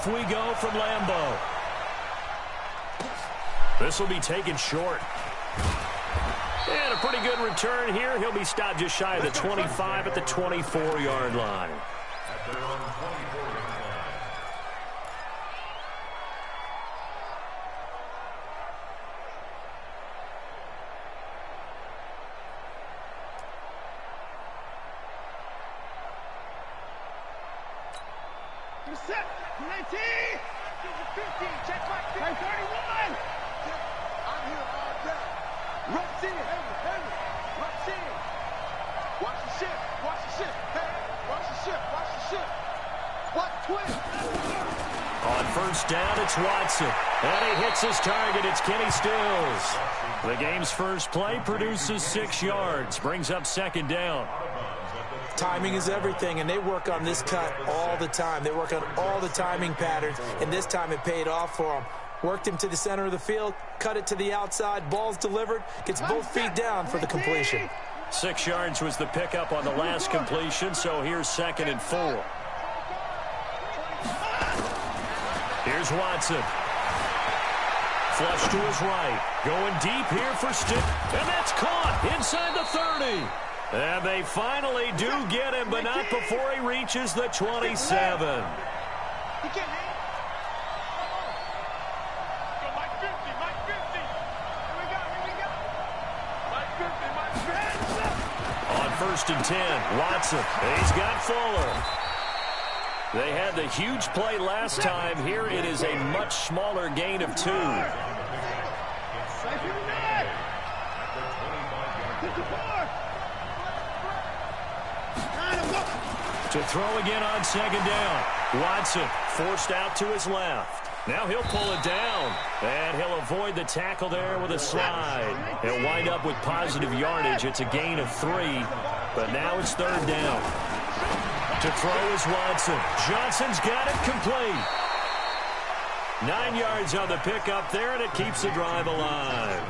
We go from Lambeau. This will be taken short. And a pretty good return here. He'll be stopped just shy of the 25 at the 24-yard line. Set. 19. 15. Check my 31. I'm here all day. Runs in. Runs in. Watch the ship. Watch the ship. Hey, watch the ship. Watch the ship. What twin? On first down, it's Watson. And he hits his target. It's Kenny Stills. The game's first play produces 6 yards. Brings up second down. Timing is everything, and they work on this cut all the time. They work on all the timing patterns, and this time it paid off for them. Worked him to the center of the field, cut it to the outside, ball's delivered, gets both feet down for the completion. 6 yards was the pickup on the last completion, so here's 2nd and 4. Here's Watson. Flush to his right. Going deep here for Stick, and that's caught inside the 30. And they finally do get him, but not before he reaches the 27. On first and 10, Watson. He's got Fuller. They had the huge play last time. Here it is a much smaller gain of 2. To throw again on second down. Watson forced out to his left. Now he'll pull it down. And he'll avoid the tackle there with a slide. He'll wind up with positive yardage. It's a gain of 3. But now it's third down. To throw is Watson. Johnson's got it complete. 9 yards on the pickup there, and it keeps the drive alive.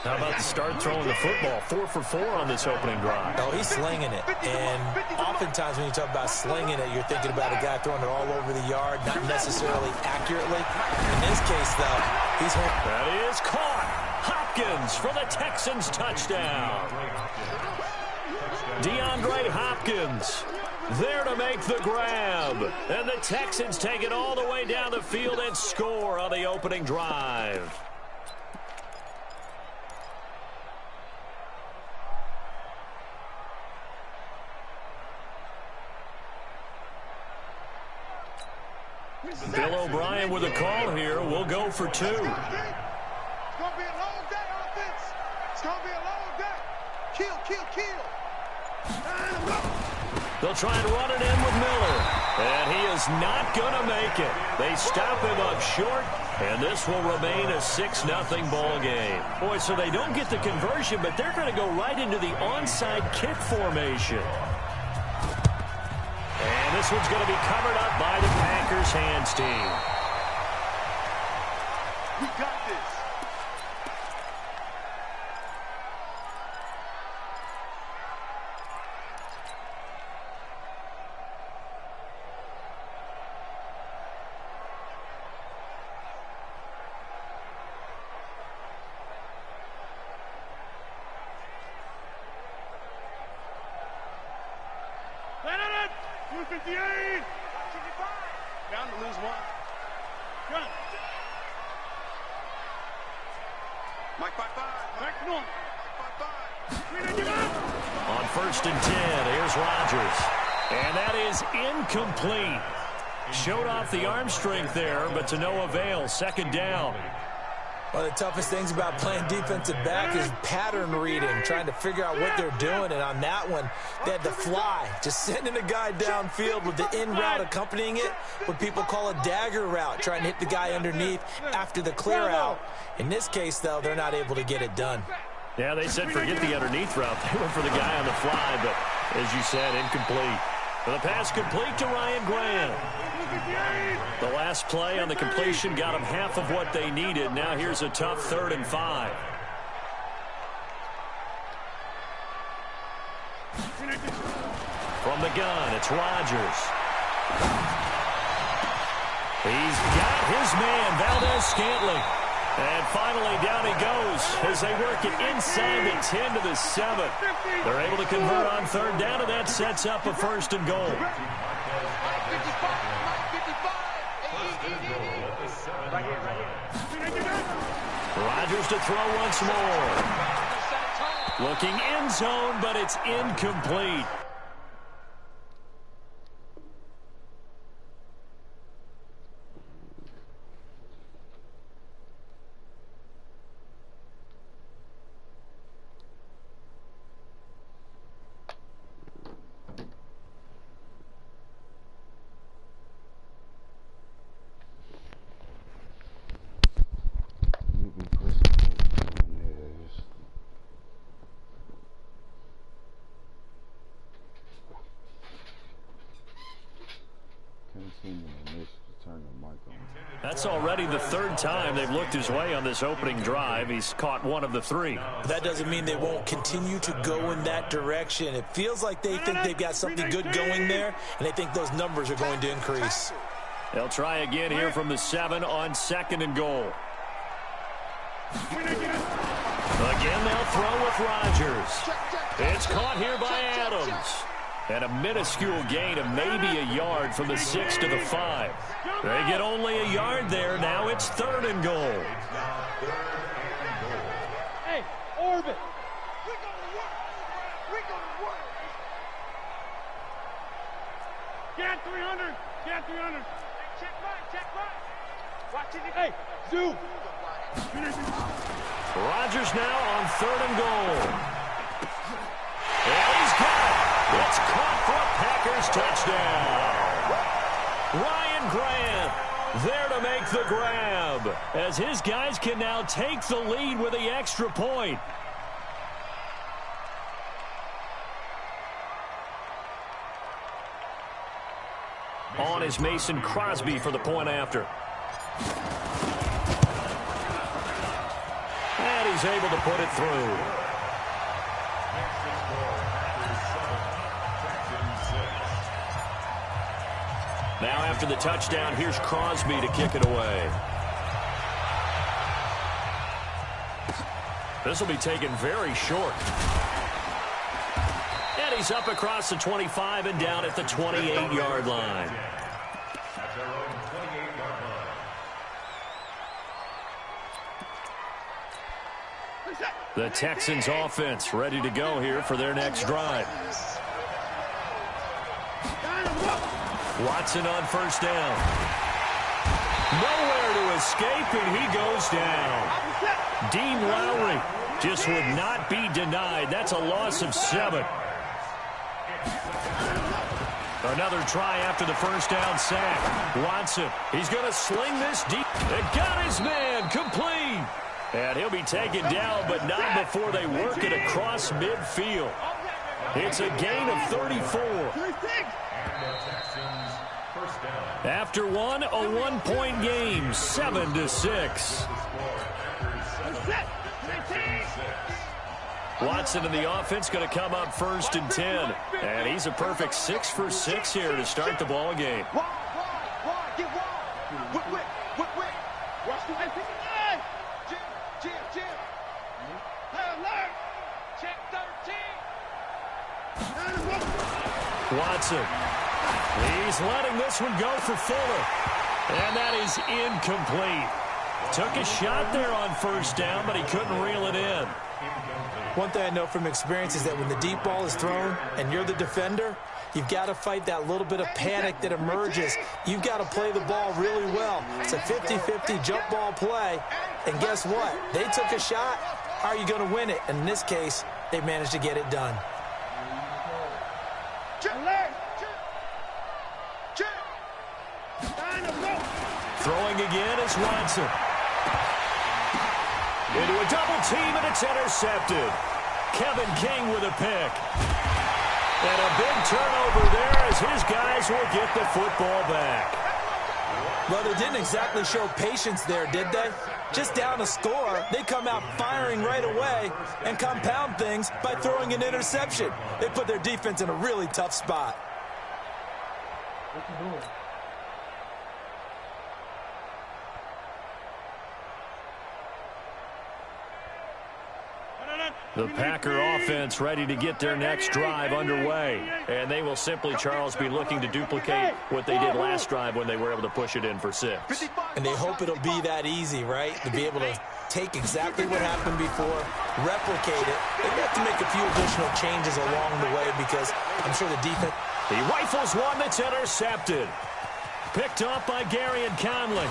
How about the start throwing the football? 4 for 4 on this opening drive. Oh, he's slinging it. And oftentimes when you talk about slinging it, you're thinking about a guy throwing it all over the yard, not necessarily accurately. In this case, though, he's home. That is caught. Hopkins for the Texans touchdown. DeAndre Hopkins there to make the grab. And the Texans take it all the way down the field and score on the opening drive. Bill O'Brien with a call here. We'll go for 2. It's going to be a long day, offense. It's going to be a long day. Kill, kill, kill. They'll try and run it in with Miller. And he is not going to make it. They stop him up short, and this will remain a 6-0 ball game. Boy, so they don't get the conversion, but they're going to go right into the onside kick formation. And this one's going to be covered up by the Packers hands team. We got this. Down to lose 1. Run. Mike 5-5. Mike, come on. Mike 5-5. On first and 10, here's Rodgers. And that is incomplete. Showed off the arm strength there, but to no avail. Second down. One of the toughest things about playing defensive back is pattern reading, trying to figure out what they're doing. And on that one, they had to fly, just sending a guy downfield with the in route accompanying it, what people call a dagger route, trying to hit the guy underneath after the clear out. In this case, though, they're not able to get it done. Yeah, they said forget the underneath route. They went for the guy on the fly, but as you said, incomplete. The pass complete to Ryan Grant. The last play on the completion got them half of what they needed. Now here's a tough 3rd and 5. From the gun, it's Rodgers. He's got his man, Valdez-Scantling. And finally, down he goes as they work it inside the 10 to the 7. They're able to convert on third down, and that sets up a first and goal. Rodgers to throw once more. Looking end zone, but it's incomplete. That's already the third time they've looked his way on this opening drive. He's caught one of the three. That doesn't mean they won't continue to go in that direction. It feels like they think they've got something good going there, and they think those numbers are going to increase. They'll try again here from the 7 on second and goal. Again, they'll throw with Rodgers. It's caught here by Adams. And a minuscule gain of maybe a yard from the 6 to the 5. They get only a yard there. Now it's third and goal. Hey, Orbit. We're going to work. We're going to work. Get 300. Get 300. Check right. Watch it. Hey, Zoo. Rodgers now on third and goal. And he's got it. It's caught for a Packers touchdown. Ryan Grant there to make the grab as his guys can now take the lead with the extra point. On is Mason Crosby for the point after. And he's able to put it through. Now after the touchdown, here's Crosby to kick it away. This will be taken very short. And he's up across the 25 and down at the 28-yard line. The Texans offense ready to go here for their next drive. Watson on first down. Nowhere to escape, and he goes down. Dean Lowry just would not be denied. That's a loss of 7. Another try after the first down sack. Watson, he's going to sling this deep. It got his man complete. And he'll be taken down, but not before they work it across midfield. It's a gain of 34. After one, a one-point game, 7-6. Watson and the offense going to come up first and 10. And he's a perfect 6 for 6 here to start the ball game. Watson. He's letting this one go for Fuller. And that is incomplete. Took a shot there on first down, but he couldn't reel it in. One thing I know from experience is that when the deep ball is thrown and you're the defender, you've got to fight that little bit of panic that emerges. You've got to play the ball really well. It's a 50-50 jump ball play. And guess what? They took a shot. How are you going to win it? And in this case, they managed to get it done. Throwing again is Watson. Into a double team, and it's intercepted. Kevin King with a pick. And a big turnover there as his guys will get the football back. Well, they didn't exactly show patience there, did they? Just down a score, they come out firing right away and compound things by throwing an interception. They put their defense in a really tough spot. The Packer offense ready to get their next drive underway. And they will simply, Charles, be looking to duplicate what they did last drive when they were able to push it in for 6. And they hope it'll be that easy, right? To be able to take exactly what happened before, replicate it. They have to make a few additional changes along the way because I'm sure the defense... He rifles one that's intercepted. Picked off by Gary and Conley.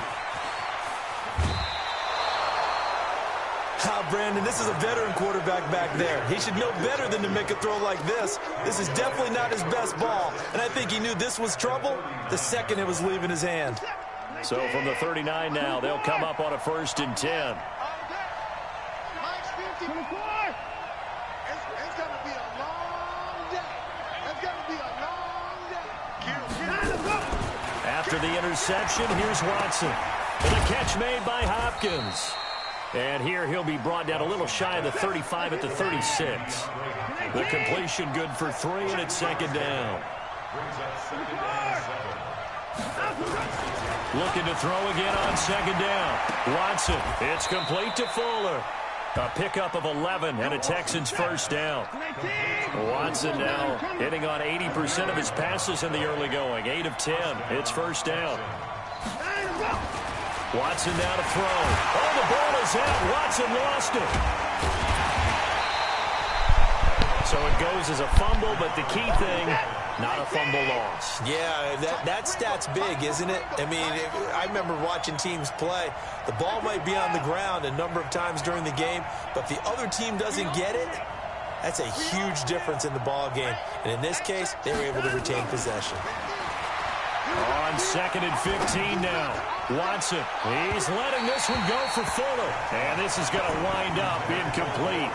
Brandon, this is a veteran quarterback back there. He should know better than to make a throw like this. This is definitely not his best ball, and I think he knew this was trouble the second it was leaving his hand. So from the 39 now, they'll come up on a 1st and 10. After the interception, here's Watson. And a catch made by Hopkins. And here he'll be brought down a little shy of the 35 at the 36. The completion good for 3, and it's 2nd down. Looking to throw again on 2nd down. Watson, it's complete to Fuller. A pickup of 11 and a Texans 1st down. Watson now hitting on 80% of his passes in the early going. 8 of 10. It's 1st down. Watson now to throw. Oh, the ball is out. Watson lost it. So it goes as a fumble, but the key thing, not a fumble loss. Yeah, that stat's big, isn't it? I mean, I remember watching teams play. The ball might be on the ground a number of times during the game, but if the other team doesn't get it, that's a huge difference in the ball game. And in this case, they were able to retain possession. On 2nd and 15 now. Watson, he's letting this one go for Fuller. And this is going to wind up incomplete.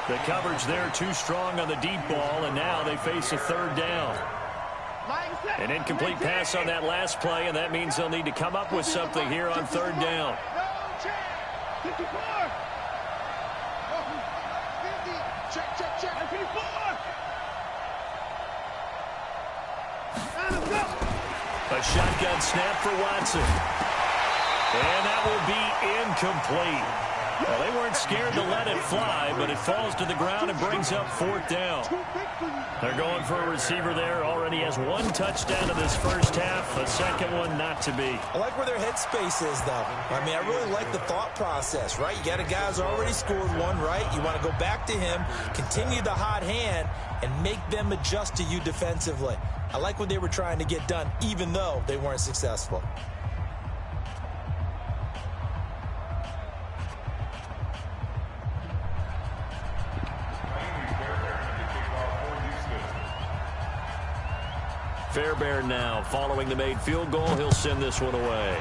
The coverage there too strong on the deep ball, and now they face a 3rd down. An incomplete pass on that last play, and that means they'll need to come up with something here on 3rd down. A shotgun snap for Watson. And that will be incomplete. Well, they weren't scared to let it fly, but it falls to the ground and brings up 4th down. They're going for a receiver there. Already has 1 touchdown in this 1st half. A 2nd one not to be. I like where their headspace is, though. I mean, I really like the thought process, right? You got a guy who's already scored 1, right? You want to go back to him, continue the hot hand, and make them adjust to you defensively. I like what they were trying to get done, even though they weren't successful. Fairbairn now, following the made field goal, he'll send this one away.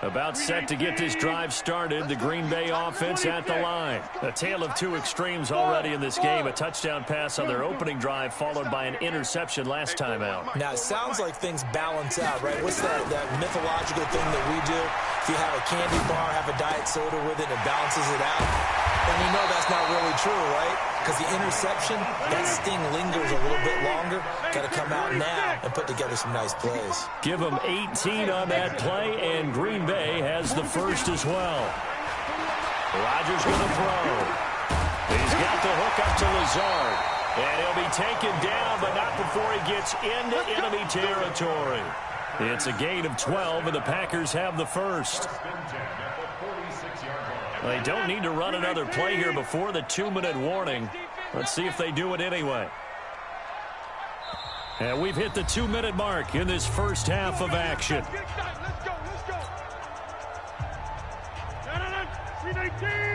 About set to get this drive started. The Green Bay offense at the line. A tale of 2 extremes already in this game. A touchdown pass on their opening drive, followed by an interception last time out. Now, it sounds like things balance out, right? What's that mythological thing that we do? If you have a candy bar, have a diet soda with it, it balances it out. And we know that's not really true, right? Because the interception, that sting lingers a little bit longer. Got to come out now and put together some nice plays. Give them 18 on that play, and Green Bay has the 1st as well. Rodgers going to throw. He's got the hook up to Lazard. And he'll be taken down, but not before he gets into enemy territory. It's a gain of 12, and the Packers have the 1st. They don't need to run another play here before the 2-minute warning. Let's see if they do it anyway. And we've hit the 2-minute mark in this 1st half of action.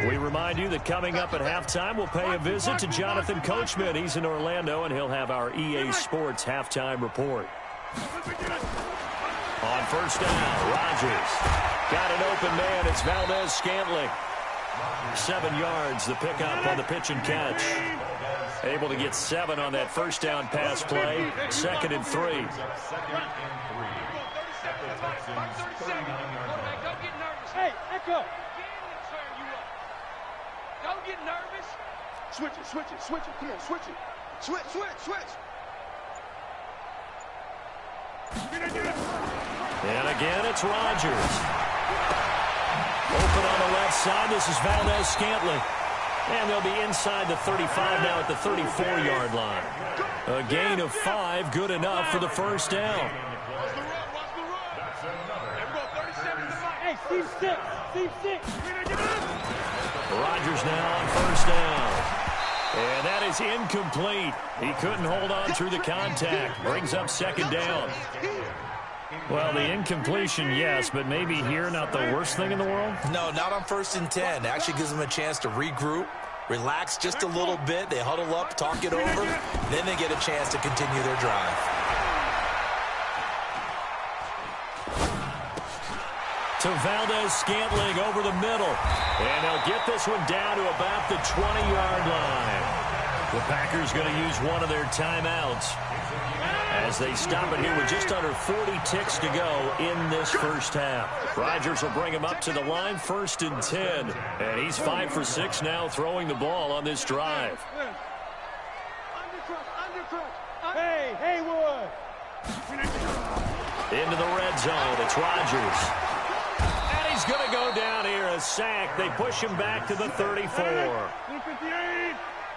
We remind you that coming up at halftime, we'll pay a visit to Jonathan Coachman. He's in Orlando, and he'll have our EA Sports halftime report. On 1st down, Rodgers got an open man. It's Valdez-Scantling. 7 yards, the pickup on the pitch and catch. Able to get 7 on that 1st down pass play. 2nd and 3. Hey, Echo. Don't get nervous. Switch it. Come on, switch it. Switch. And again, it's Rodgers. Open on the left side. This is Valdez-Scantling. And they'll be inside the 35 now at the 34-yard line. A gain of 5, good enough for the first down. Hey, Steve 6. Rodgers now on first down. And that is incomplete. He couldn't hold on through the contact. Brings up second down. Well, the incompletion, yes, but maybe here not the worst thing in the world? No, not on 1st and 10. Actually gives them a chance to regroup, relax just a little bit. They huddle up, talk it over, then they get a chance to continue their drive. To Valdez-Scantling over the middle. And they'll get this one down to about the 20-yard line. The Packers going to use one of their timeouts as they stop it here with just under 40 ticks to go in this first half. Rodgers will bring him up to the line, 1st and 10. And he's 5 for 6 now throwing the ball on this drive. Hey, Haywood. Into the red zone. It's Rodgers. And he's going to go down here, a sack. They push him back to the 34.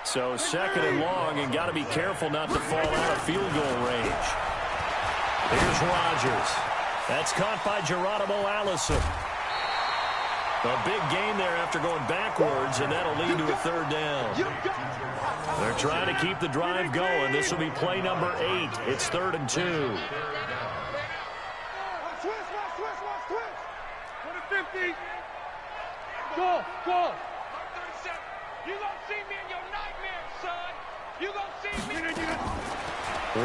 So 2nd and long, and got to be careful not to fall out of field goal range. Here's Rodgers. That's caught by Geronimo Allison. A big gain there after going backwards, and that'll lead to a 3rd down. They're trying to keep the drive going. This will be play number 8. It's 3rd and 2. Go. You gonna see me in your nightmares, son. You gonna see me.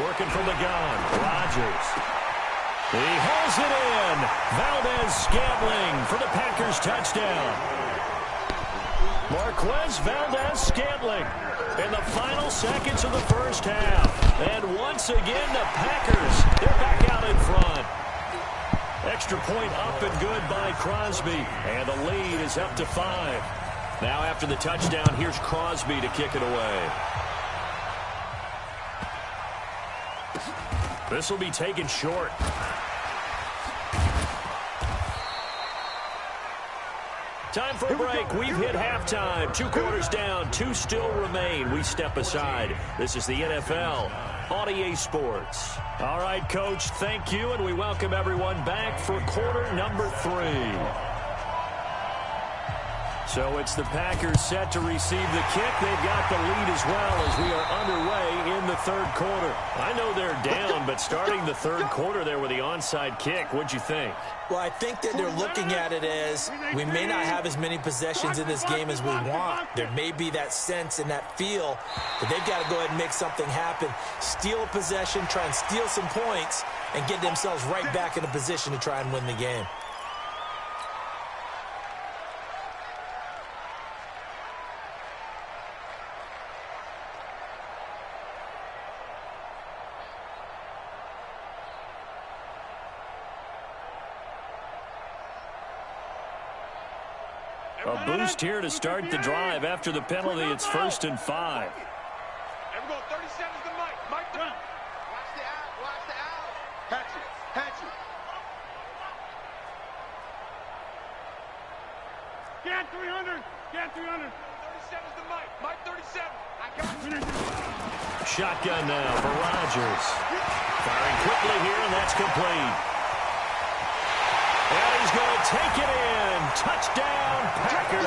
Working from the gun, Rodgers. He hauls it in. Valdez-Scantling for the Packers touchdown. Marquez Valdez-Scantling in the final seconds of the first half. And once again, the Packers, they're back out in front. Extra point up and good by Crosby. And the lead is up to 5. Now after the touchdown, here's Crosby to kick it away. This will be taken short. Time for a break. We've hit halftime. 2 quarters down. 2 still remain. We step aside. This is the NFL on EA Sports. All right, Coach, thank you, and we welcome everyone back for quarter number 3. So it's the Packers set to receive the kick. They've got the lead as well as we are underway in the 3rd quarter. I know they're down, but starting the 3rd quarter there with the onside kick, what'd you think? Well, I think that they're looking at it as we may not have as many possessions in this game as we want. There may be that sense and that feel, but they've got to go ahead and make something happen. Steal a possession, try and steal some points, and get themselves right back in a position to try and win the game. A boost here to start the drive. After the penalty, it's 1st and 5. Everyone, 30 seconds to Mike. Watch the out. Hatch it. Get 300. 30 seconds to Mike 37. I got you. Shotgun now for Rodgers. Firing quickly here, and that's complete. And he's going to take it in. Touchdown, Packers.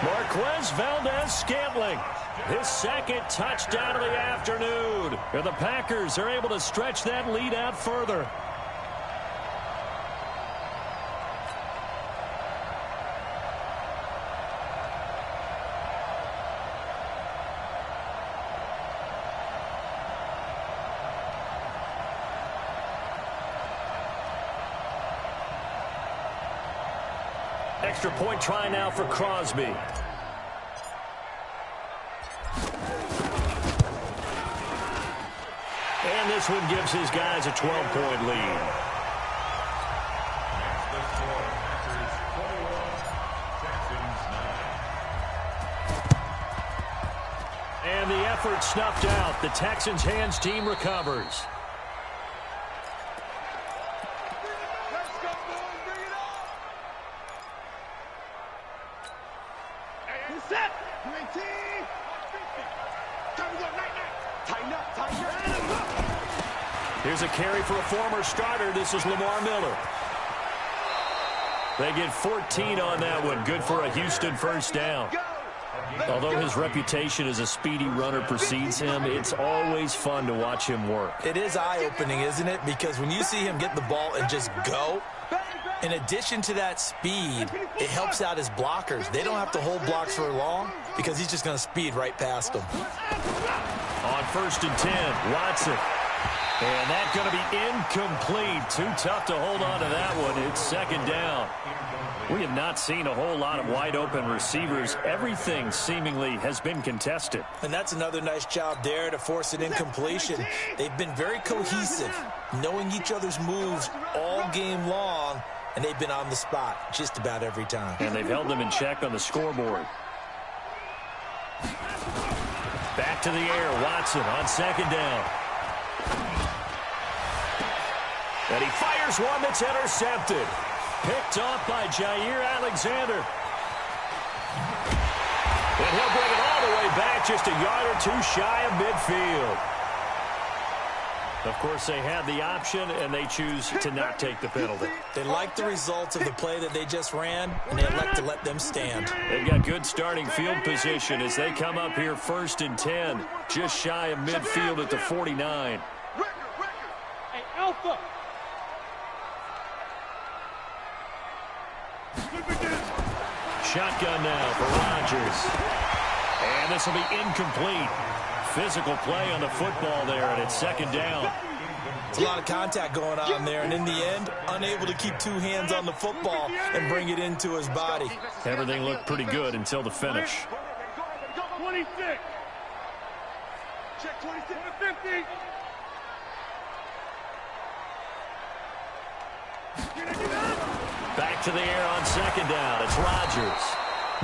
Marquez Valdez-Scantling, his 2nd touchdown of the afternoon. And the Packers are able to stretch that lead out further. Extra point try now for Crosby. And this one gives his guys a 12-point lead. And the effort snuffed out. The Texans' hands team recovers. Set. 19. Time to go, night. Tighten up, tighten up. Here's a carry for a former starter. This is Lamar Miller. They get 14 on that one. Good for a Houston first down. Although his reputation as a speedy runner precedes him, it's always fun to watch him work. It is eye-opening, isn't it? Because when you see him get the ball and just go, in addition to that speed, it helps out his blockers. They don't have to hold blocks for long because he's just going to speed right past them. On 1st and 10, Watson. And that's going to be incomplete. Too tough to hold on to that one. It's 2nd down. We have not seen a whole lot of wide-open receivers. Everything seemingly has been contested. And that's another nice job there to force an incompletion. They've been very cohesive, knowing each other's moves all game long, and they've been on the spot just about every time. And they've held them in check on the scoreboard. Back to the air, Watson on 2nd down. And he fires one that's intercepted. Picked off by Jair Alexander. And he'll bring it all the way back, just a yard or two shy of midfield. Of course, they have the option, and they choose to not take the penalty. They like the results of the play that they just ran, and they elect to let them stand. They've got good starting field position as they come up here 1st and 10, just shy of midfield at the 49. Hey, Alpha. Shotgun now for Rodgers. And this will be incomplete. Physical play on the football there, and it's 2nd down. It's a lot of contact going on there, and in the end, unable to keep 2 hands on the football and bring it into his body. Everything looked pretty good until the finish. 26. Check 26. 50. Back to the air on 2nd down. It's Rodgers.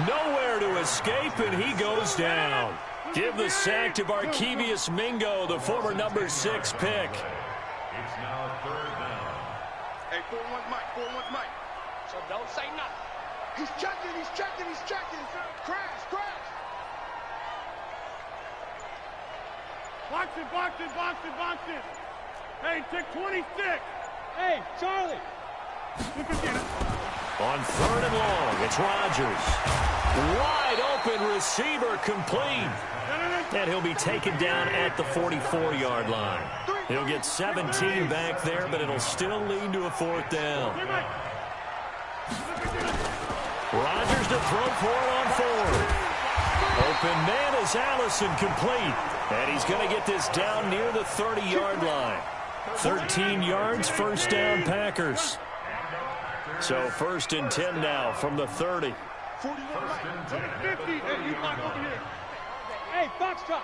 Nowhere to escape, and he goes down. Give the sack to Barkevious Mingo, the former number 6 pick. It's now 3rd down. Hey, 4-1 Mike. So don't say nothing. He's checking. Crash. Box it. Hey, take 26. Hey, Charlie. On 3rd and long, it's Rodgers. Wide open receiver complete. And he'll be taken down at the 44-yard line. He'll get 17 back there, but it'll still lead to a 4th down. Rodgers to throw for it on 4th. Open man is Allison, complete. And he's going to get this down near the 30-yard line. 13 yards, 1st down Packers. So 1st and 10 now from the 30. 50. Hey, you block over here. Hey, box truck.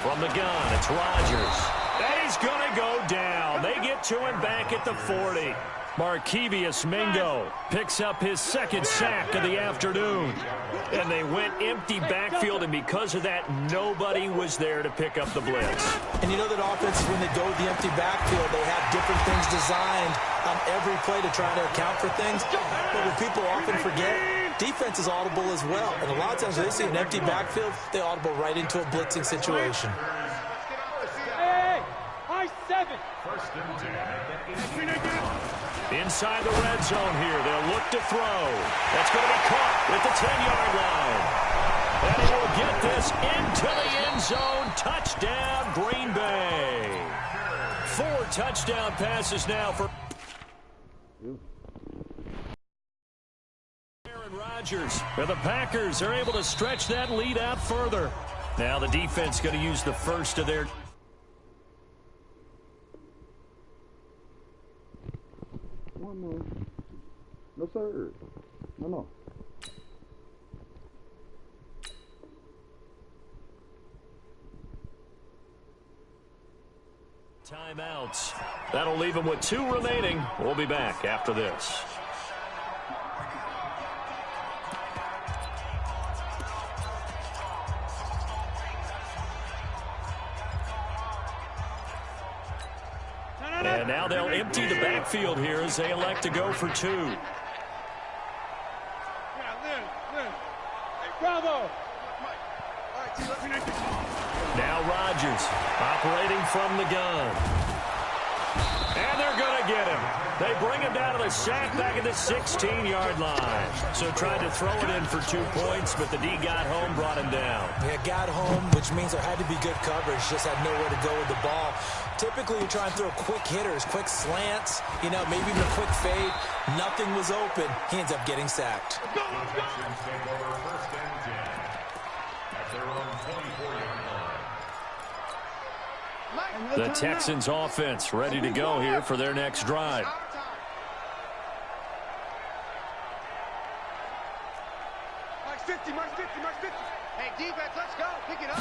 From the gun, it's Rodgers. And he's going to go down. They get to him back at the 40. Barkevious Mingo picks up his 2nd sack of the afternoon. And they went empty backfield, and because of that, nobody was there to pick up the blitz. And you know that offenses, when they go to the empty backfield, they have different things designed on every play to try to account for things. But what people often forget, defense is audible as well. And a lot of times when they see an empty backfield, they audible right into a blitzing situation. Hey, high 7. Inside the red zone here, they'll look to throw. That's going to be caught at the 10-yard line. And he will get this into the end zone. Touchdown, Green Bay. 4 touchdown passes now for Aaron Rodgers. And the Packers are able to stretch that lead out further. Now the defense going to use the first of their... No, sir. No. Timeouts. That'll leave them with 2 remaining. We'll be back after this. And now they'll empty the backfield here as they elect to go for 2. Yeah, Lynn. Hey, bravo. Now Rodgers operating from the gun. And they're going to get him. They bring him down to the sack back at the 16-yard line. So tried to throw it in for 2 points, but the D got home, brought him down. Yeah, got home, which means there had to be good coverage. Just had nowhere to go with the ball. Typically, you try and throw quick hitters, quick slants, maybe even a quick fade. Nothing was open. He ends up getting sacked. The Texans offense ready to go here for their next drive. Hey, defense, let's go. Pick it up.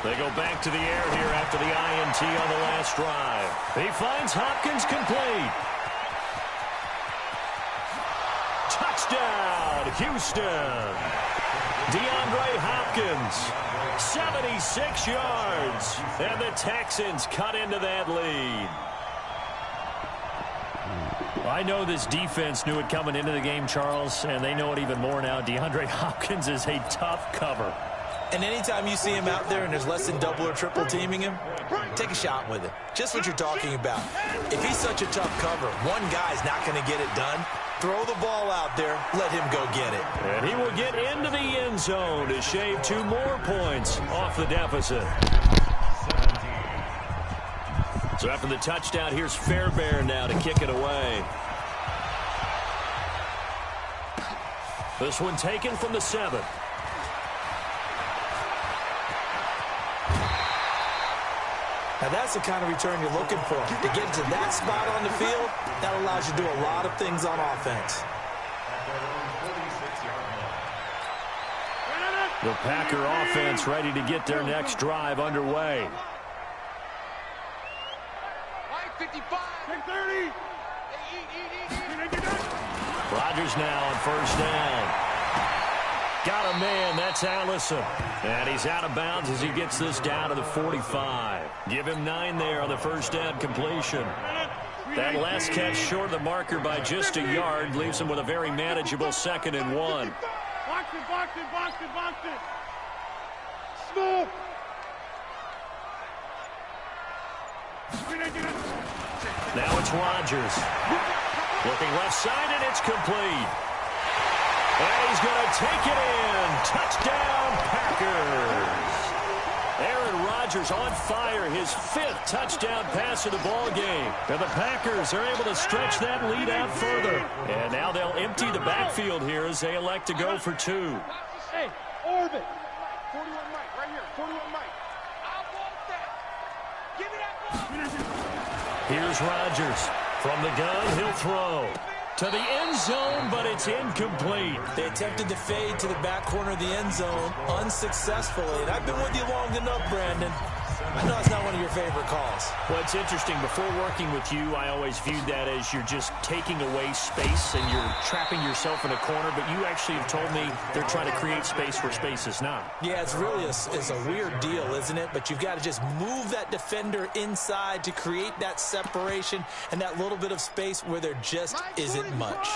They go back to the air here after the INT on the last drive. He finds Hopkins complete. Touchdown, Houston. DeAndre Hopkins, 76 yards. And the Texans cut into that lead. I know this defense knew it coming into the game, Charles, and they know it even more now. DeAndre Hopkins is a tough cover. And anytime you see him out there and there's less than double or triple teaming him, take a shot with it. Just what you're talking about. If he's such a tough cover, one guy's not going to get it done. Throw the ball out there. Let him go get it. And he will get into the end zone to shave 2 more points off the deficit. So after the touchdown, here's Fairbairn now to kick it away. This one taken from the 7. Now that's the kind of return you're looking for. To get to that spot on the field, that allows you to do a lot of things on offense. The Packer offense ready to get their next drive underway. 55. 30. Rodgers now on first down. Got a man, that's Allison. And he's out of bounds as he gets this down to the 45. Give him 9 there on the first down completion. That last catch short of the marker by just a yard leaves him with a very manageable 2nd and 1. Box it. Small. Now it's Rodgers. Looking left side, and it's complete. And he's going to take it in. Touchdown, Packers. Aaron Rodgers on fire, his 5th touchdown pass of the ball game. And the Packers are able to stretch that lead out further. And now they'll empty the backfield here as they elect to go for 2. Hey, orbit. 41 Mike, right here. 41 Mike. I want that. Give me that ball. Here's Rodgers. From the gun, he'll throw to the end zone, but it's incomplete. They attempted to fade to the back corner of the end zone unsuccessfully. And I've been with you long enough, Brandon. I know it's not one of your favorite calls. Well, it's interesting. Before working with you, I always viewed that as you're just taking away space and you're trapping yourself in a corner. But you actually have told me they're trying to create space where space is not. Yeah, it's really it's a weird deal, isn't it? But you've got to just move that defender inside to create that separation and that little bit of space where there just isn't much.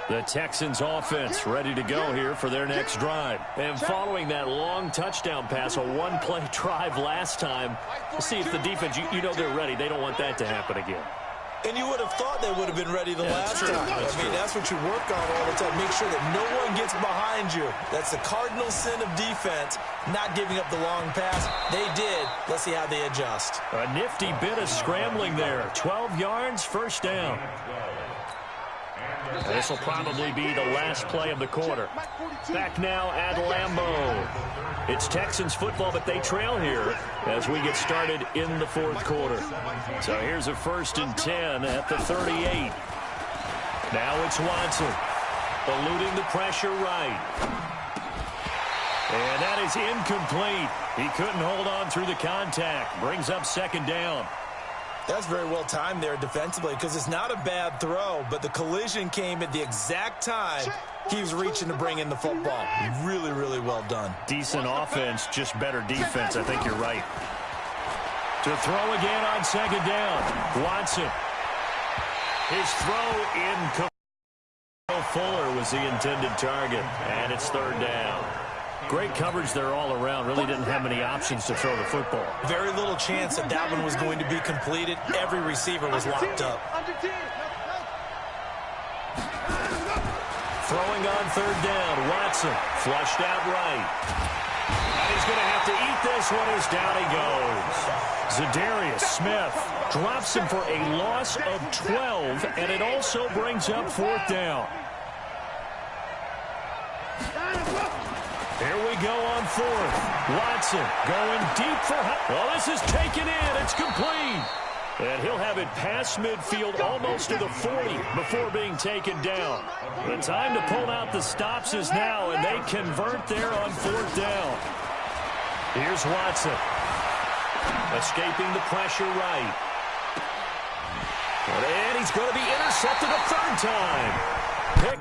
The Texans offense ready to go here for their next drive. And following that long touchdown pass, a 1-play drive last time, we'll see if the defense, you know they're ready. They don't want that to happen again. And you would have thought they would have been ready the last time. That's what you work on all the time. Make sure that no one gets behind you. That's the cardinal sin of defense, not giving up the long pass. They did. Let's see how they adjust. A nifty bit of scrambling there. 12 yards, first down. This will probably be the last play of the quarter. Back now at Lambeau. It's Texans football, but they trail here as we get started in the 4th quarter. So here's a 1st and 10 at the 38. Now it's Watson. Eluding the pressure right. And that is incomplete. He couldn't hold on through the contact. Brings up 2nd down. That's very well timed there defensively because it's not a bad throw, but the collision came at the exact time he was reaching to bring in the football. Really, really well done. Decent offense, just better defense. I think you're right. To throw again on second down. Watson. His throw incomplete. Fuller was the intended target, and it's third down. Great coverage there all around. Really didn't have many options to throw the football. Very little chance that that one was going to be completed. Every receiver was locked up. Throwing on third down. Watson flushed out right. And he's going to have to eat this one as down he goes. Za'Darius Smith drops him for a loss of 12, and it also brings up fourth down. Here we go on fourth. Watson going deep for... Well, this is taken in. It's complete. And he'll have it past midfield almost to the 40 before being taken down. The time to pull out the stops is now, and they convert there on fourth down. Here's Watson. Escaping the pressure right. And he's going to be intercepted a third time. Pick.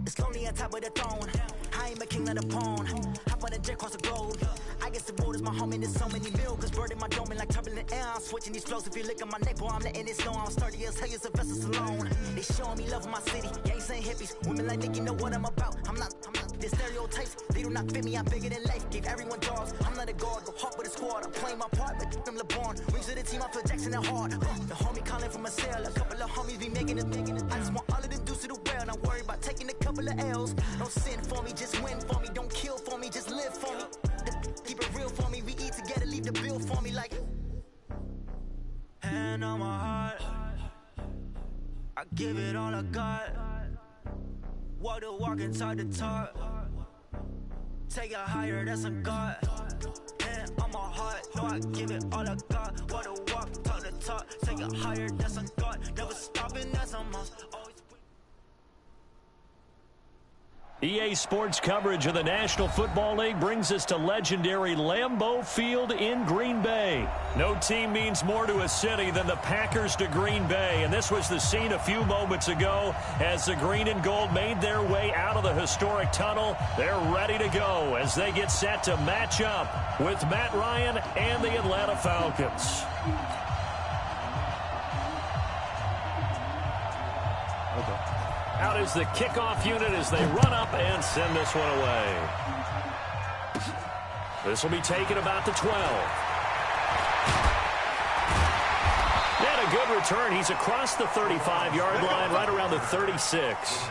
It's lonely on top of the throne. I am a king of the pawn. Hop on a jet across the globe. I guess the road is my home and there's so many mil. Cause bird in my dome and like turbulent air. I'm switching these flows. If you look at my neck, boy, I'm letting it snow. I'm sturdy as hell, as a vessel alone. They showing me love in my city. Gangs and hippies. Women like Nicky know what I'm about. I'm not the stereotypes. They do not fit me. I'm bigger than life. Gave everyone dogs. I'm not a guard. Go hard with a squad. I'm playing my part. But them LeBron. Rings to the team. I feel Jackson and hard. The homie calling from a cell. A couple of homies be making it. I just want all of them dudes to the well. Not worry about taking a couple of L's. Don't sin for me. Just win for me. Don't kill for me. Just live for me. Keep it real for me. We eat together. Leave the bill for me like. Hand on my heart. I give it all I got. Walk the walk inside the talk. Take it higher, that's a God. Hand on my heart, no, I give it all I got. Walk the walk, talk the talk. Take it higher, that's a God. Never stopping, that's a must. Always. EA Sports coverage of the National Football League brings us to legendary Lambeau Field in Green Bay. No team means more to a city than the Packers to Green Bay, and this was the scene a few moments ago as the green and gold made their way out of the historic tunnel. They're ready to go as they get set to match up with Matt Ryan and the Atlanta Falcons. Out is the kickoff unit as they run up and send this one away. This will be taken about the 12. And a good return. He's across the 35-yard line, right around the 36.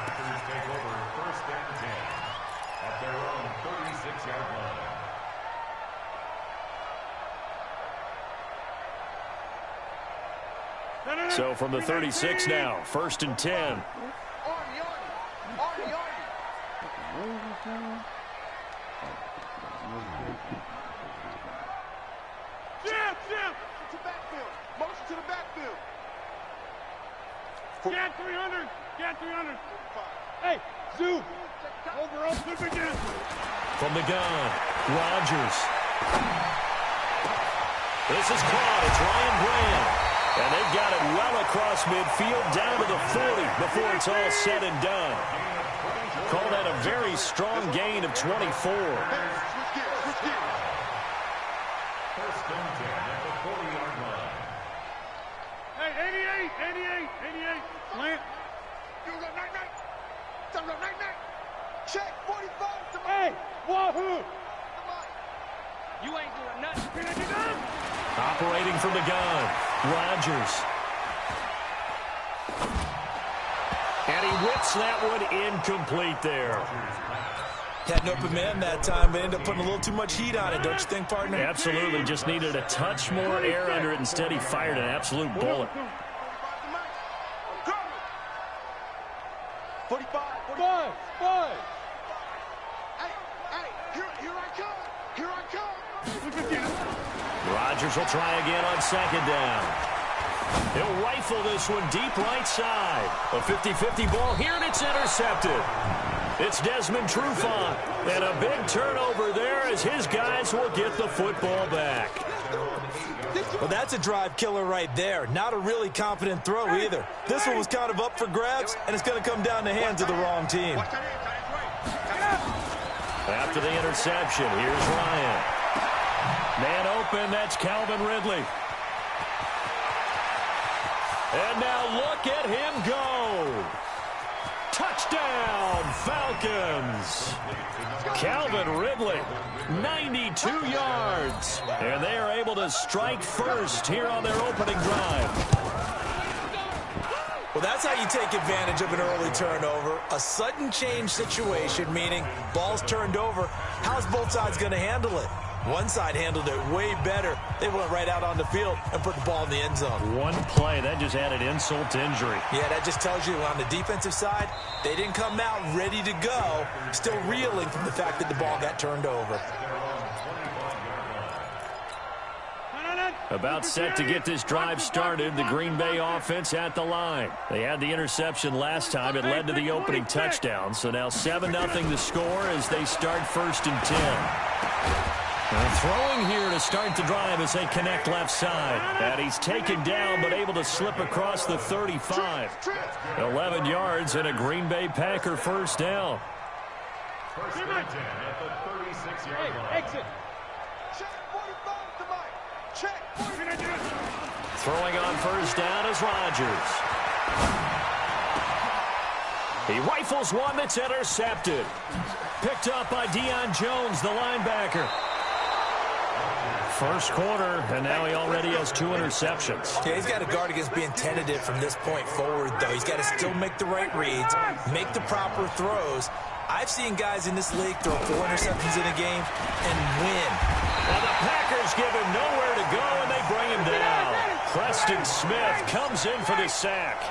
So from the 36 now, 1st and 10. Motion to the backfield. Get 300. Get 300. Hey, Zoo. Over open again. From the gun, Rodgers. This is caught. It's Ryan Graham. And they've got it well across midfield down to the 40 before it's all said and done. Call that a very strong gain of 24. Switch gears. First and 10 at the 40-yard line. Hey, 88. Slant. Check 45. Hey, wahoo. You ain't doing nothing. Operating from the gun, Rodgers. And he whips that one incomplete there. Had an open man that time, but ended up putting a little too much heat on it, don't you think, partner? Absolutely. Just needed a touch more air under it. Instead, he fired an absolute bullet. 45. Five. Hey, here I come. Rodgers will try again on second down. He'll rifle this one deep right side. A 50-50 ball here, and it's intercepted. It's Desmond Trufant, and a big turnover there as his guys will get the football back. Well, that's a drive killer right there. Not a really confident throw either. This one was kind of up for grabs, and it's going to come down the hands of the wrong team. After the interception, here's Ryan. Man open, that's Calvin Ridley. And now look at him go. Touchdown, Falcons. Calvin Ridley, 92 yards. And they are able to strike first here on their opening drive. Well, that's how you take advantage of an early turnover. A sudden change situation, meaning ball's turned over. How's both sides going to handle it? One side handled it way better. They went right out on the field and put the ball in the end zone. One play, that just added insult to injury. Yeah, that just tells you on the defensive side, they didn't come out ready to go, still reeling from the fact that the ball got turned over. About set to get this drive started, the Green Bay offense at the line. They had the interception last time. It led to the opening touchdown. So now 7-0 the score as they start 1st and 10. And throwing here to start the drive as they connect left side. And he's taken down but able to slip across the 35. 11 yards and a Green Bay Packer first down. First and 10 at the 36-yard line. Exit. Check 45 to Mike. Check. Throwing on first down is Rodgers. He rifles one that's intercepted. Picked up by Deion Jones, the linebacker. First quarter, and now he already has 2 interceptions. Yeah, he's got to guard against being tentative from this point forward, though. He's got to still make the right reads, make the proper throws. I've seen guys in this league throw 4 interceptions in a game and win. And the Packers give him nowhere to go, and they bring him down. Preston Smith comes in for the sack.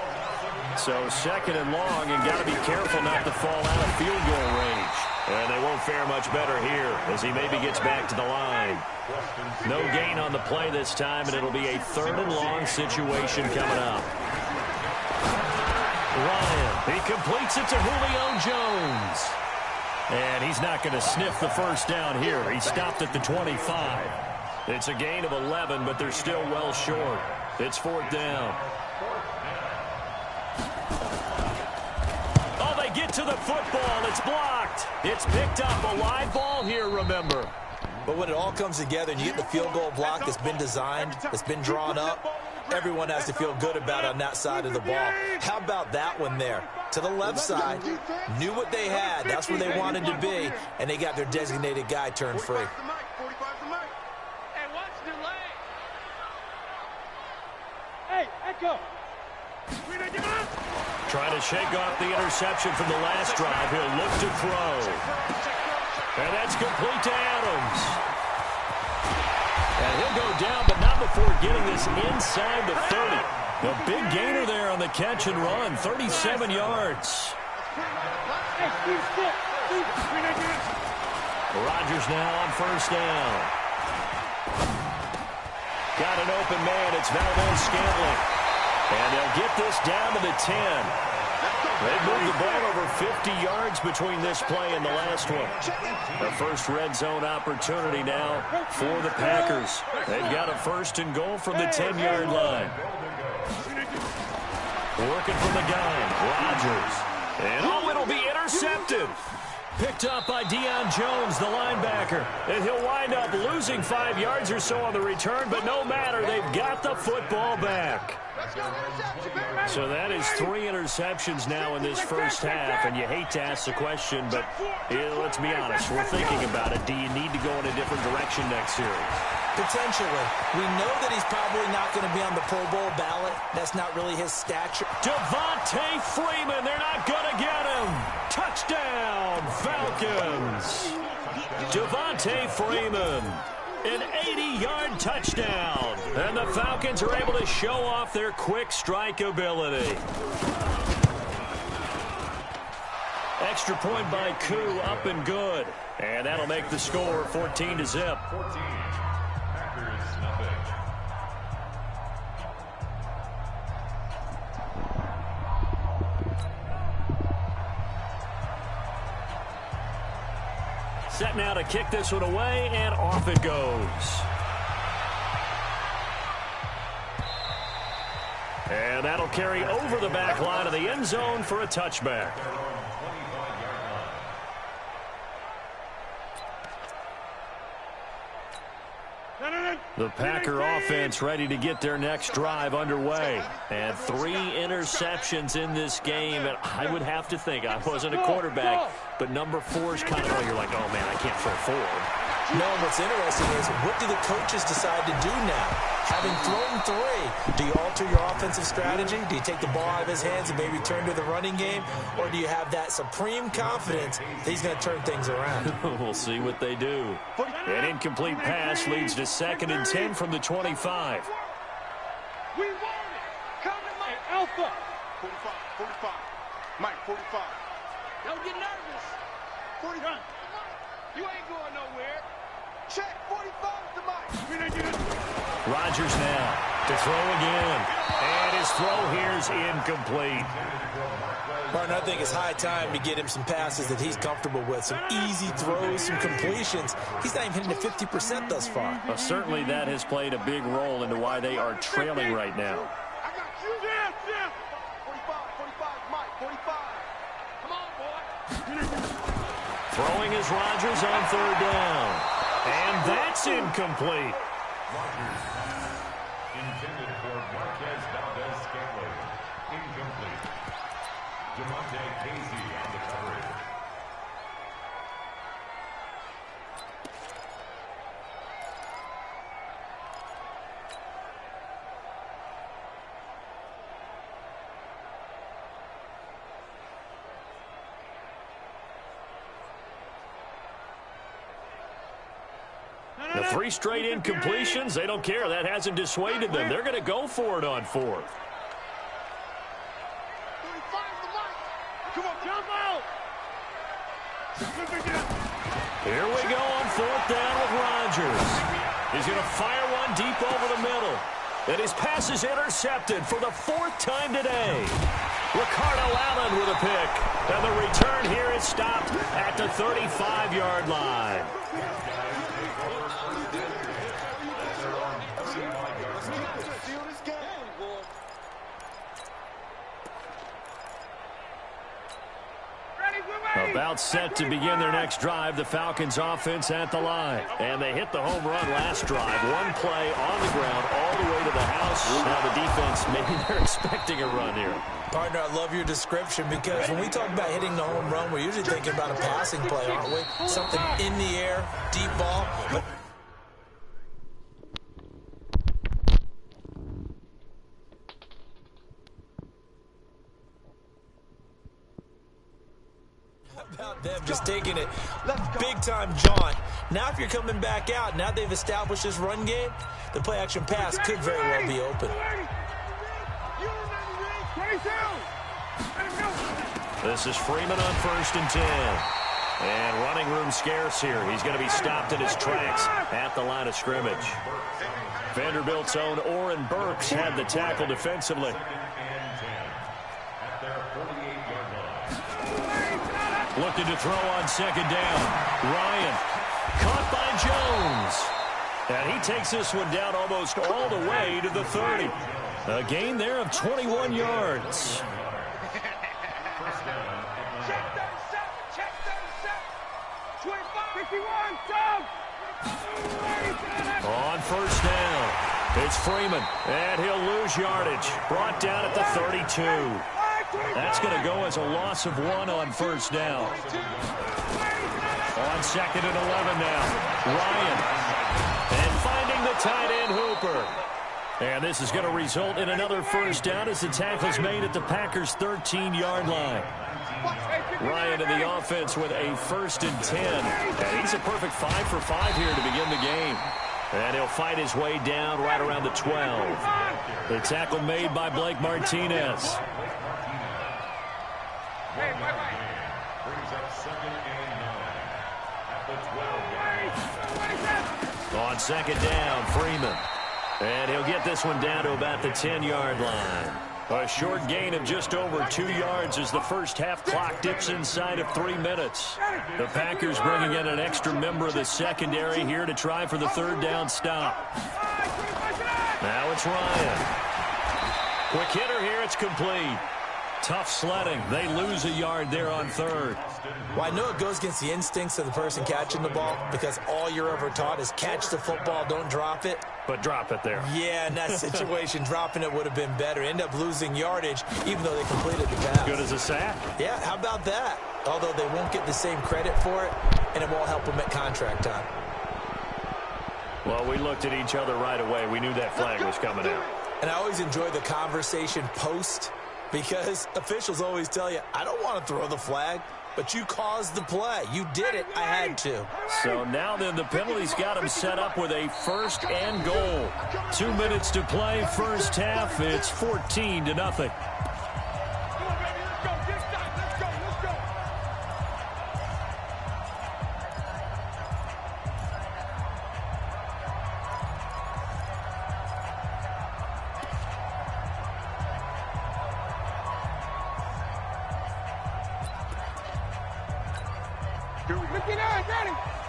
So 2nd and long, and got to be careful not to fall out of field goal range. And they won't fare much better here as he maybe gets back to the line. No gain on the play this time, and it'll be a 3rd and long situation coming up. Ryan, he completes it to Julio Jones. And he's not going to sniff the first down here. He stopped at the 25. It's a gain of 11, but they're still well short. It's 4th down. Oh, they get to the football. It's blocked. It's picked up. A live ball here, remember. But when it all comes together and you get the field goal block that's been designed, that's been drawn up, everyone has to feel good about it on that side of the ball. How about that one there? To the left side, knew what they had. That's where they wanted to be, and they got their designated guy turned free. Hey, Echo. Trying to shake off the interception from the last drive. He'll look to throw. And that's complete to Adams. And he'll go down, but not before getting this inside the 30. A big gainer there on the catch and run, 37 yards. Rodgers now on first down. Got an open man. It's Valdez-Scantling. And they'll get this down to the 10. They've moved the ball over 50 yards between this play and the last one. The first red zone opportunity now for the Packers. They've got a 1st and goal from the 10-yard line. Working from the gun, Rodgers. And oh, it'll be intercepted. Picked up by Deion Jones, the linebacker. And he'll wind up losing 5 yards or so on the return, but no matter, they've got the football back. So that is 3 interceptions now in this first half, and you hate to ask the question, but let's be honest, we're thinking about it. Do you need to go in a different direction next series? Potentially. We know that he's probably not going to be on the Pro Bowl ballot. That's not really his stature. Devontae Freeman, they're not going to get him. Touchdown, Falcons. Devontae Freeman. An 80-yard touchdown. And the Falcons are able to show off their quick strike ability. Extra point by Koo, up and good. And that'll make the score 14-0. 14. Packers, nothing. Set now to kick this one away, and off it goes. And that'll carry over the back line of the end zone for a touchback. The Packer offense ready to get their next drive underway. And 3 interceptions in this game. And I would have to think, I wasn't a quarterback, but number 4 is kind of, you're like, oh, man, I can't throw 4. No, what's interesting is, what do the coaches decide to do now? Having thrown 3, do you alter your offensive strategy? Do you take the ball out of his hands and maybe turn to the running game? Or do you have that supreme confidence that he's going to turn things around? We'll see what they do. An incomplete pass leads to 2nd and 10 from the 25. We want it. Come to Mike. Alpha. 45, 45. Mike, 45. Don't get nervous. 45. You ain't going nowhere. Check, 45 to Mike. Rodgers now to throw again. And his throw here is incomplete. Martin, I think it's high time to get him some passes that he's comfortable with. Some easy throws, some completions. He's not even hitting to 50% thus far. Well, certainly that has played a big role into why they are trailing right now. I got you. Yeah. 45, 45, Mike, 45. Come on, boy. Throwing is Rodgers on 3rd down. And that's incomplete. Rodgers. Intended for Marquez Valdez-Scantling. Incomplete. Demonte Casey on the coverage. The 3 straight incompletions, they don't care. That hasn't dissuaded them. They're going to go for it on 4th. 45 to Mike. Come on, jump out. Here we go on 4th down with Rodgers. He's going to fire one deep over the middle. And his pass is intercepted for the 4th time today. Ricardo Allen with a pick. And the return here is stopped at the 35-yard line. About set to begin their next drive, the Falcons offense at the line. And they hit the home run last drive. 1 play on the ground all the way to the house. Now the defense, maybe they're expecting a run here. Partner, I love your description, because when we talk about hitting the home run, we're usually thinking about a passing play, aren't we? Something in the air, deep ball. But about them just taking it big-time jaunt. Now if you're coming back out, now they've established this run game, the play-action pass could very well be open. This is Freeman on 1st and 10. And running room scarce here. He's going to be stopped in his tracks at the line of scrimmage. Vanderbilt's own Oren Burks had the tackle defensively. Looking to throw on 2nd down. Ryan caught by Jones. And he takes this one down almost all the way to the 30. A gain there of 21 yards. Check 37. 25. 51. Down. On 1st down, it's Freeman. And he'll lose yardage. Brought down at the 32. That's going to go as a loss of 1 on 1st down. On 2nd and 11 now. Ryan. And finding the tight end Hooper. And this is going to result in another 1st down as the tackle is made at the Packers' 13-yard line. Ryan in the offense with a 1st and 10. And he's a perfect 5 for 5 here to begin the game. And he'll fight his way down right around the 12. The tackle made by Blake Martinez. Brings up 2nd and 9 at the 12-yard line. On 2nd down, Freeman. And he'll get this one down to about the 10-yard line. A short gain of just over 2 yards as the first half clock dips inside of 3 minutes. The Packers bringing in an extra member of the secondary here to try for the third down stop. Now it's Ryan. Quick hitter here. It's complete. Tough sledding. They lose a yard there on third. Well, I know it goes against the instincts of the person catching the ball because all you're ever taught is catch the football, don't drop it. But drop it there. Yeah, in that situation, dropping it would have been better. End up losing yardage, even though they completed the pass. Good as a sack. Yeah, how about that? Although they won't get the same credit for it, and it won't help them at contract time. Well, we looked at each other right away. We knew that flag was coming out. And I always enjoy the conversation post because officials always tell you, I don't want to throw the flag, but you caused the play. You did it. I had to. So now then the penalty's got him set up with a 1st and goal. 2 minutes to play, first half. It's 14-0.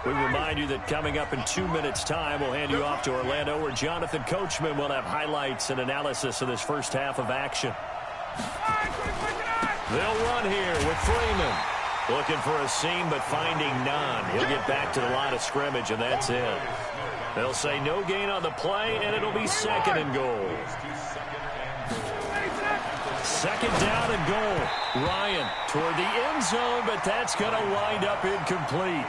We remind you that coming up in 2 minutes' time, we'll hand you off to Orlando, where Jonathan Coachman will have highlights and analysis of this first half of action. They'll run here with Freeman. Looking for a seam, but finding none. He'll get back to the line of scrimmage, and that's it. They'll say no gain on the play, and it'll be 2nd and goal. 2nd down and goal. Ryan toward the end zone, but that's going to wind up incomplete.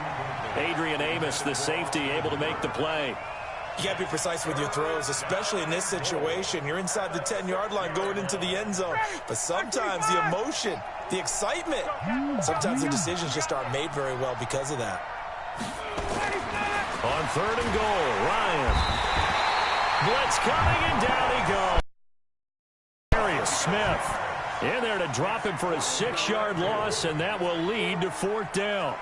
Adrian Amos, the safety, able to make the play. You got to be precise with your throws, especially in this situation. You're inside the 10-yard line going into the end zone. But sometimes the emotion, the excitement, sometimes the decisions just aren't made very well because of that. On 3rd and goal, Ryan. Blitz coming, and down he goes. Darius Smith in there to drop him for a 6-yard loss, and that will lead to 4th down.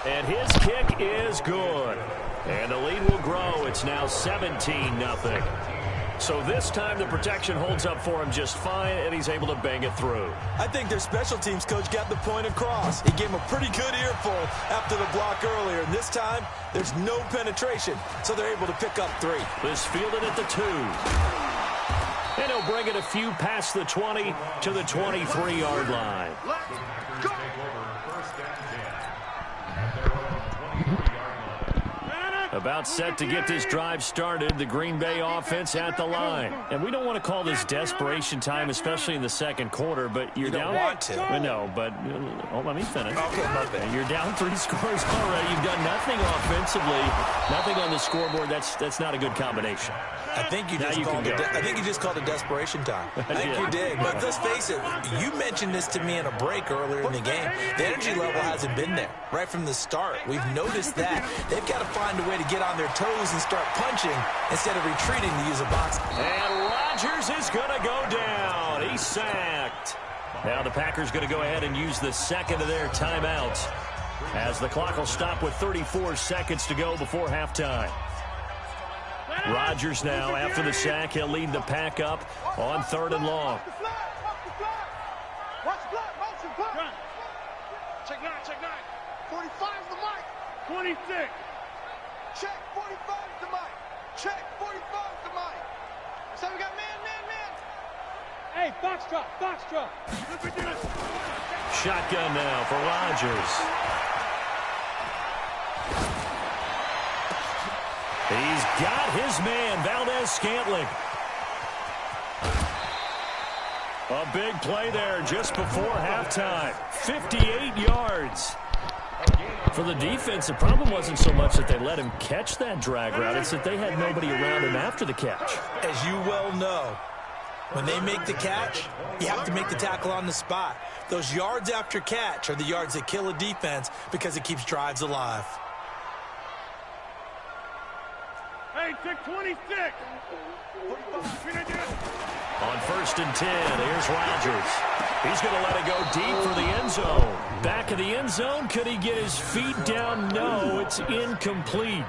And his kick is good. And the lead will grow. It's now 17-0. So this time the protection holds up for him just fine, and he's able to bang it through. I think their special teams coach got the point across. He gave him a pretty good earful after the block earlier. And this time, there's no penetration, so they're able to pick up 3. This fielded at the 2. And he'll bring it a few past the 20 to the 23-yard line. About set to get this drive started, the Green Bay offense at the line. And we don't want to call this desperation time, especially in the second quarter, but you're down. You don't want to. No, but let me finish. Okay, my bad. You're down 3 scores already. You've done nothing offensively, nothing on the scoreboard. That's not a good combination. I think you just called it desperation time. I think you did. But let's face it, you mentioned this to me in a break earlier in the game. The energy level hasn't been there right from the start. We've noticed that. They've got to find a way to get on their toes and start punching instead of retreating to use a box. And Rodgers is going to go down. He's sacked. Now the Packers going to go ahead and use the second of their timeouts as the clock will stop with 34 seconds to go before halftime. Rodgers now, after the sack, he'll lead the pack up on 3rd and long. Check 9, check 9. 45 is the mic. 26. Check 45 is the mic. Check 45 is the mic. So we got man. Hey, box drop. Shotgun now for Rodgers. He's got his man, Valdez-Scantling. A big play there just before halftime. 58 yards. For the defense, the problem wasn't so much that they let him catch that drag route. It's that they had nobody around him after the catch. As you well know, when they make the catch, you have to make the tackle on the spot. Those yards after catch are the yards that kill a defense because it keeps drives alive. Hey, check 26. On 1st and 10, here's Rodgers. He's going to let it go deep for the end zone. Back of the end zone, could he get his feet down? No, it's incomplete.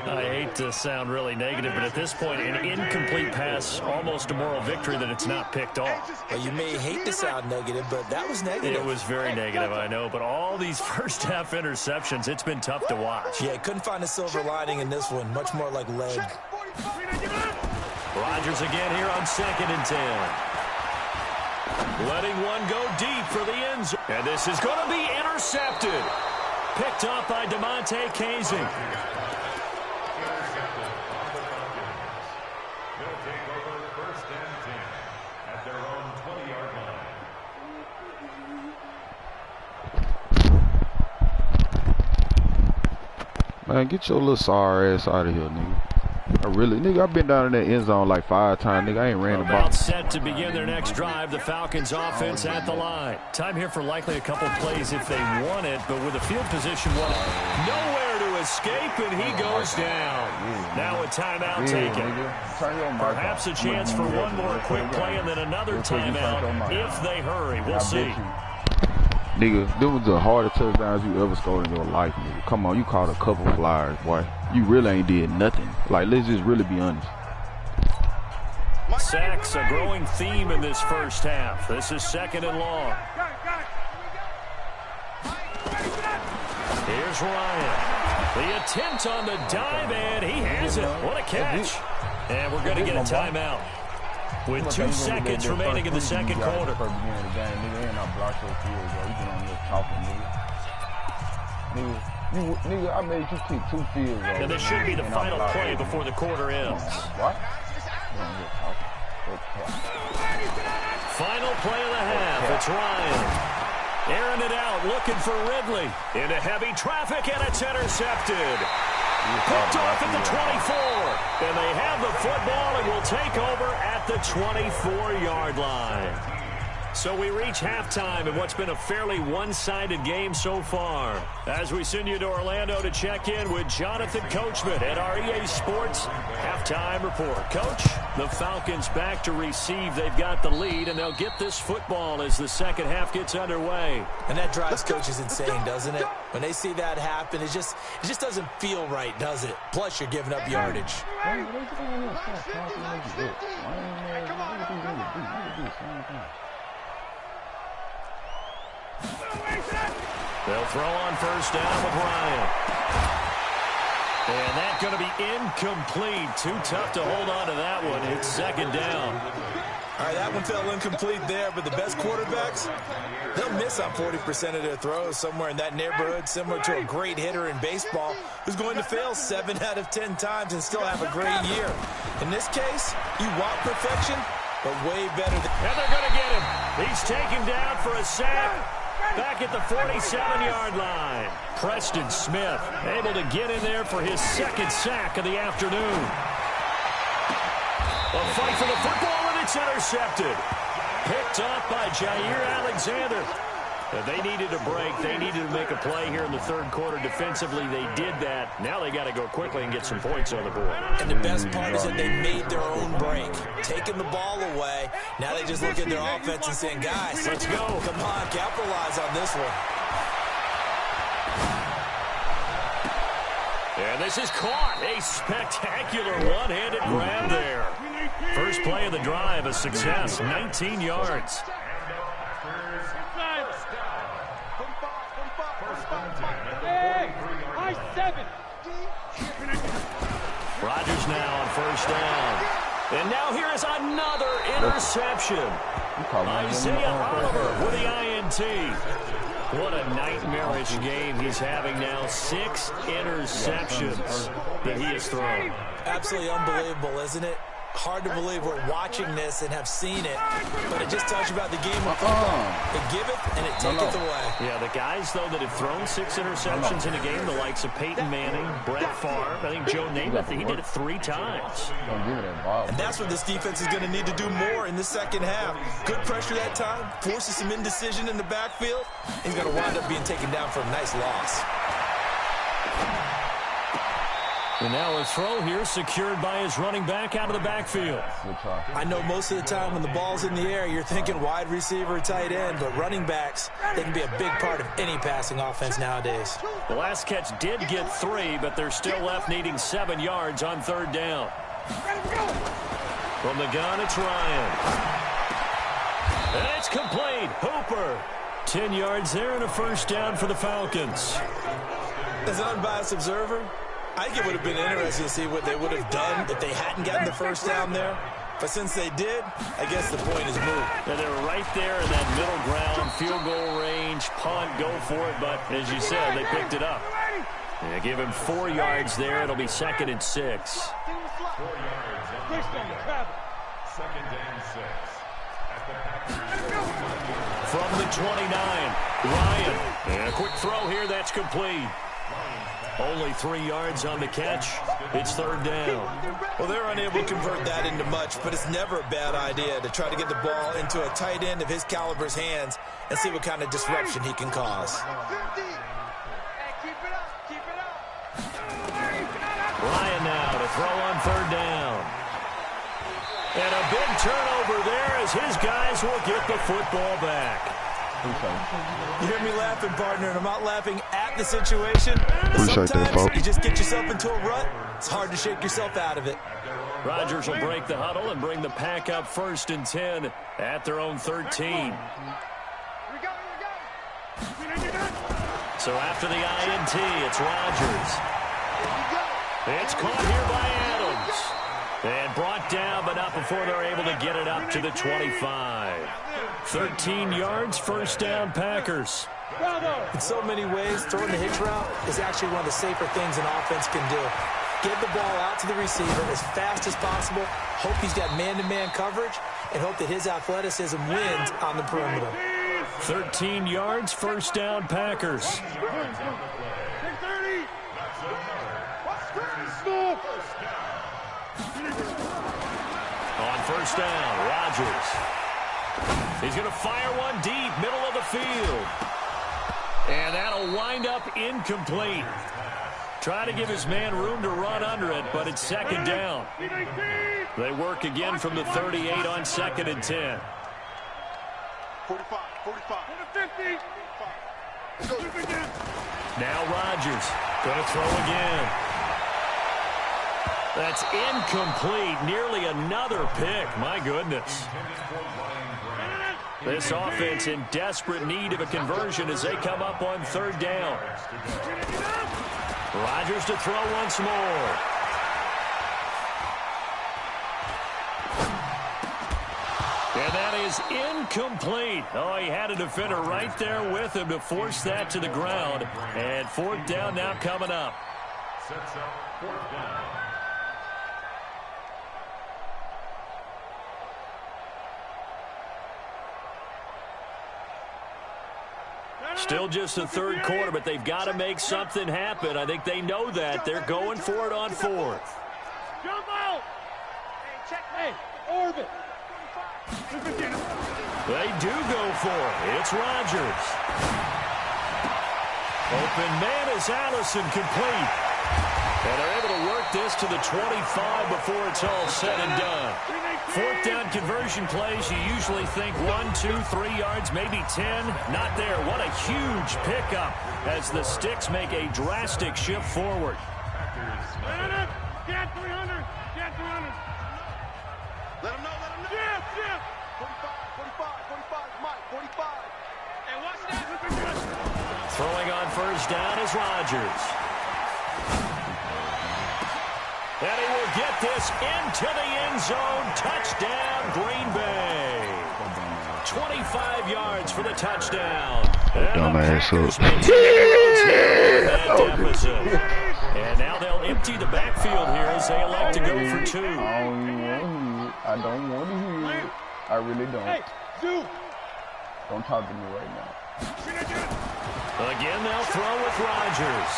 I hate to sound really negative, but at this point, an incomplete pass, almost a moral victory that it's not picked off. Well, you may hate to sound negative, but that was negative. It was very negative, I know, but all these first-half interceptions, it's been tough to watch. Yeah, couldn't find a silver lining in this one. Much more like leg. Rodgers again here on 2nd and 10. Letting one go deep for the end zone. And this is going to be intercepted. Picked up by DeMonte Casey. Man, get your little sorry ass out of here, nigga. Nigga, I've been down in that end zone like 5 times, nigga. I ain't ran the ball. About set to begin their next drive. The Falcons offense at the line. Time here for likely a couple plays if they want it, but with the field position nowhere to escape, and he goes down. Now a timeout taken. Perhaps a chance for one more quick play and then another timeout if they hurry. We'll see. Nigga, them was the hardest touchdowns you ever scored in your life, nigga. Come on, you caught a couple flyers, boy. You really ain't did nothing. Like, let's just really be honest. Sacks, a growing theme in this first half. This is 2nd and long. Here's Ryan. The attempt on the dive, and he has it. What a catch. And we're going to get a timeout with 2 seconds remaining in the second quarter. Nigga, I made you kick 2 field goals. And this should be the final play before the quarter ends. What? Final play of the half. It's Ryan. Airing it out, looking for Ridley. Into heavy traffic, and it's intercepted. Picked off at the 24. And they have the football and will take over at the 24-yard line. So we reach halftime in what's been a fairly one-sided game so far. As we send you to Orlando to check in with Jonathan Coachman at our EA Sports Halftime Report. Coach, the Falcons back to receive. They've got the lead, and they'll get this football as the second half gets underway. And that drives coaches insane, doesn't it? When they see that happen, it just doesn't feel right, does it? Plus, you're giving up yardage. They'll throw on first down with Ryan. And that's going to be incomplete. Too tough to hold on to that one. It's 2nd down. All right, that one fell incomplete there, but the best quarterbacks, they'll miss on 40% of their throws, somewhere in that neighborhood, similar to a great hitter in baseball who's going to fail 7 out of 10 times and still have a great year. In this case, you want perfection, but way better than... And they're going to get him. He's taken down for a sack. Back at the 47-yard line. Preston Smith able to get in there for his 2nd sack of the afternoon. A fight for the football, and it's intercepted. Picked up by Jair Alexander. They needed a break. They needed to make a play here in the 3rd quarter defensively. They did that. Now they got to go quickly and get some points on the board. And the best part is that they made their own break. Taking the ball away. Now they just look at their offense and saying, guys, let's go. Come on, capitalize on this one. And this is caught. A spectacular one-handed grab there. First play of the drive, a success. 19 yards. Rodgers now on first down. And now here is another interception. Isaiah Oliver with the INT. What a nightmarish game he's having now. 6 interceptions that he has thrown. Absolutely unbelievable, isn't it? Hard to believe we're watching this and have seen it, but it just tells you about the game of football. It giveth and it taketh away. Yeah, the guys, though, that have thrown 6 interceptions in a game, the likes of Peyton Manning, Brett Favre, I think Joe Namath, he did it 3 times. And that's what this defense is going to need to do more in the second half. Good pressure that time, forces some indecision in the backfield. He's going to wind up being taken down for a nice loss. And now a throw here secured by his running back out of the backfield. I know most of the time when the ball's in the air, you're thinking wide receiver, tight end, but running backs, they can be a big part of any passing offense nowadays. The last catch did get 3, but they're still left needing 7 yards on 3rd down. From the gun, it's Ryan. And it's complete. Hooper. 10 yards there and a 1st down for the Falcons. As an unbiased observer, I think it would have been interesting to see what they would have done if they hadn't gotten the 1st down there. But since they did, I guess the point is moot. And they're right there in that middle ground, field goal range, punt, go for it. But as you said, they picked it up. Yeah, give him 4 yards there. It'll be 2nd and 6. 4 yards on the 2nd and 6. At the Packers. From the 29, Ryan. And a quick throw here, that's complete. Only 3 yards on the catch. It's 3rd down. Well, they're unable to convert that into much, but it's never a bad idea to try to get the ball into a tight end of his caliber's hands and see what kind of disruption he can cause. Ryan now to throw on 3rd down. And a big turnover there as his guys will get the football back. You hear me laughing, partner, and I'm not laughing at the situation. Sometimes you just get yourself into a rut. It's hard to shake yourself out of it. Rodgers will break the huddle and bring the pack up 1st and 10 at their own 13. So after the INT, it's Rodgers. It's caught here by Adams. And brought down, but not before they're able to get it up to the 25. 13 yards, 1st down, Packers. In so many ways, throwing the hitch route is actually one of the safer things an offense can do. Get the ball out to the receiver as fast as possible, hope he's got man-to-man coverage, and hope that his athleticism wins on the perimeter. 13 yards, 1st down, Packers. On 1st down, Rodgers. He's going to fire one deep, middle of the field. And that'll wind up incomplete. Try to give his man room to run under it, but it's 2nd down. They work again from the 38 on 2nd and 10. 45. Now Rodgers going to throw again. That's incomplete. Nearly another pick. My goodness. This offense in desperate need of a conversion as they come up on 3rd down. Rodgers to throw once more. And that is incomplete. Oh, he had a defender right there with him to force that to the ground. And 4th down now coming up. Sets up 4th down. Still just the 3rd quarter, but they've got to make something happen. I think they know that. They're going for it on 4th. Jump out! Hey, orbit! They do go for it. It's Rodgers. Open man is Allison, complete. And they're able to work this to the 25 before it's all said and done. 4th down conversion plays, you usually think 1, 2, 3 yards, maybe 10. Not there. What a huge pickup as the Sticks make a drastic shift forward. Get 300! Get 300! Let him know. Jim! 45, Mike, 45. Hey, watch that! Throwing on 1st down is Rodgers. And he will get this into the end zone. Touchdown, Green Bay. 25 yards for the touchdown. Dumbass And now they'll empty the backfield here as they elect to go for 2. I don't want to hear it. I really don't. Hey, Zoo! Don't talk to me right now. Again, they'll throw with Rodgers.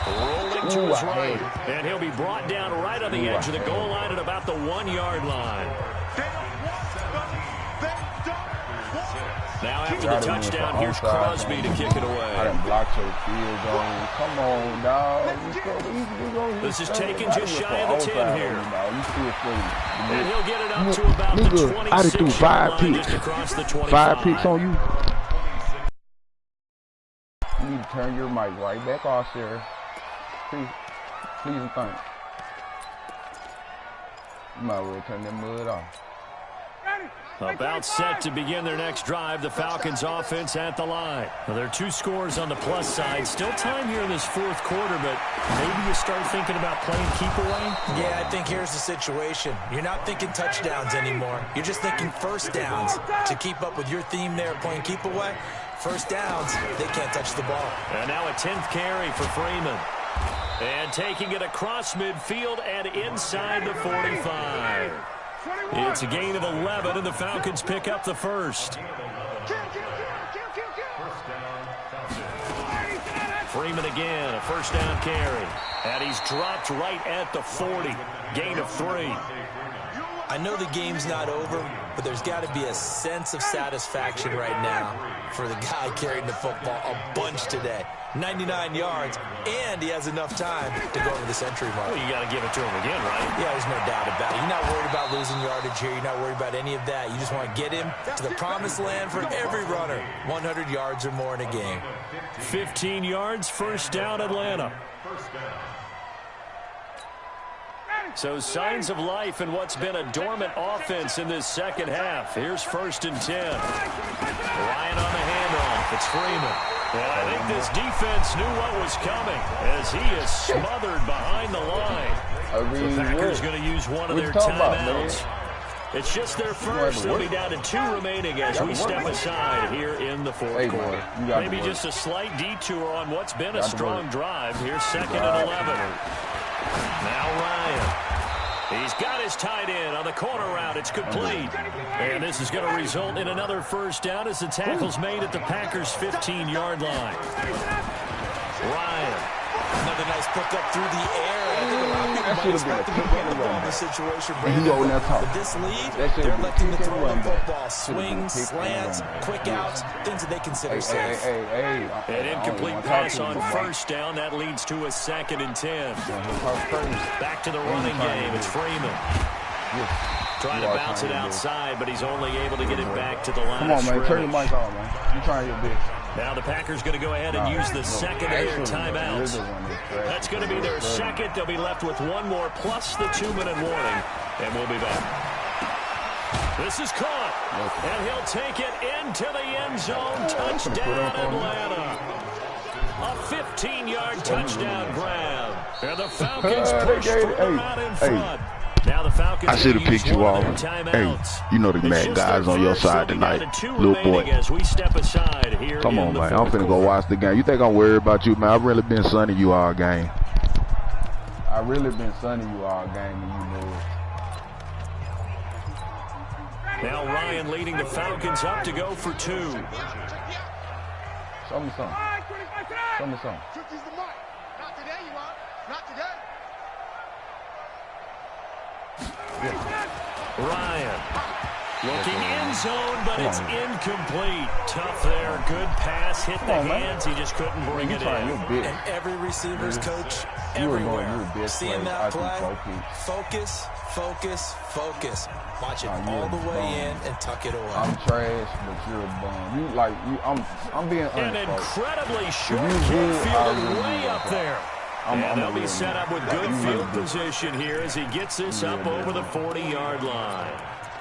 Rolling to his right. And he'll be brought down right on the edge of the goal line at about the 1-yard line. Now after the touchdown. Here's Crosby to kick it away. I done blocked your field goal. Come on, dog. This is taken just shy of the 10 here. And he'll get it up to Nigga, about the 26 I done threw 5 picks. just across the 25. 5 picks on you. You need to turn your mic right back off, sir. Please and thanks. You might as well turn that mud off. About set to begin their next drive. The Falcons offense at the line. Now, there are 2 scores on the plus side. Still time here in this 4th quarter, but maybe you start thinking about playing keep away? Yeah, I think here's the situation. You're not thinking touchdowns anymore. You're just thinking first downs. To keep up with your theme there, playing keep away, first downs, they can't touch the ball. And now a 10th carry for Freeman. And taking it across midfield and inside the 45. It's a gain of 11, and the Falcons pick up the first. Freeman again, a first down carry. And he's dropped right at the 40. Gain of 3. I know the game's not over, but there's got to be a sense of satisfaction right now for the guy carrying the football a bunch today. 99 yards, and he has enough time to go over this entry mark. Well, you got to give it to him again, right? Yeah, there's no doubt about it. You're not worried about losing yardage here. You're not worried about any of that. You just want to get him to the promised land for every runner. 100 yards or more in a game. 15 yards, first down, Atlanta. So signs of life in what's been a dormant offense in this second half. Here's 1st and 10. Ryan on the handoff. It's Freeman. And I think this defense knew what was coming as he is smothered behind the line. The Packers going to use one of their timeouts. It's just their first. They'll be down to 2 remaining as we step aside here in the 4th quarter. Maybe just a slight detour on what's been a strong drive. Here's 2nd and 11. Now Ryan. He's got his tight end on the corner route. It's complete. And this is going to result in another first down as the tackle's made at the Packers' 15-yard line. Ryan. Another nice pickup through the air. I think a lot of people might expect to be running the ball in this situation. But this lead, they're electing to throw the football. Swings, slants, quick outs, things that they consider safe. An incomplete pass on first down. That leads to a 2nd and 10. Back to the running game. It's Freeman. Trying to bounce it outside, but he's only able to get it back to the line. Come on, man. Turn your mic on, man. You're trying your best. Now the Packers going to go ahead and use the second of their timeouts. That's going to be their second. They'll be left with 1 more plus the 2-minute warning, and we'll be back. This is caught, and he'll take it into the end zone. Touchdown, Atlanta. A 15-yard touchdown grab. And the Falcons push further out in front. Now the Falcons I should have picked you off. Hey, you know the mad guys on your side tonight, little boy. As we step aside here. Come on, man. I'm finna go watch the game. You think I'm worried about you, man? I've really been sunning you all game. I really been sunning you all game, and you know it. Now Ryan leading the Falcons up to go for 2. Show me something. Show me something. Not today, you are. Not today. Ryan looking in zone, but it's incomplete. Tough there. Good pass. Hit the hands. He just couldn't bring it in. And every receiver's coach everywhere. Seeing that play, focus, focus, focus. Watch it all the way in and tuck it away. I'm trash, but you're a bum. I'm being honest. An incredibly short kick fielded way up there. And they'll be set up with good field position here as he gets this up over the 40-yard line.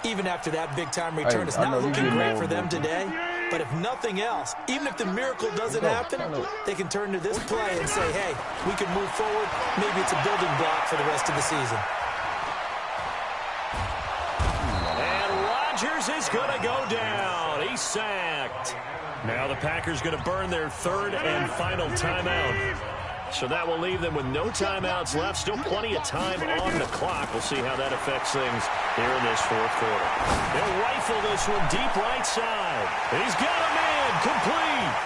Even after that big-time return, it's not looking great for them today. But if nothing else, even if the miracle doesn't happen, they can turn to this play and say, hey, we can move forward. Maybe it's a building block for the rest of the season. And Rodgers is going to go down. He's sacked. Now the Packers going to burn their 3rd and final timeout. So that will leave them with no timeouts left. Still plenty of time on the clock. We'll see how that affects things here in this 4th quarter. They'll rifle this one deep right side. He's got a man complete.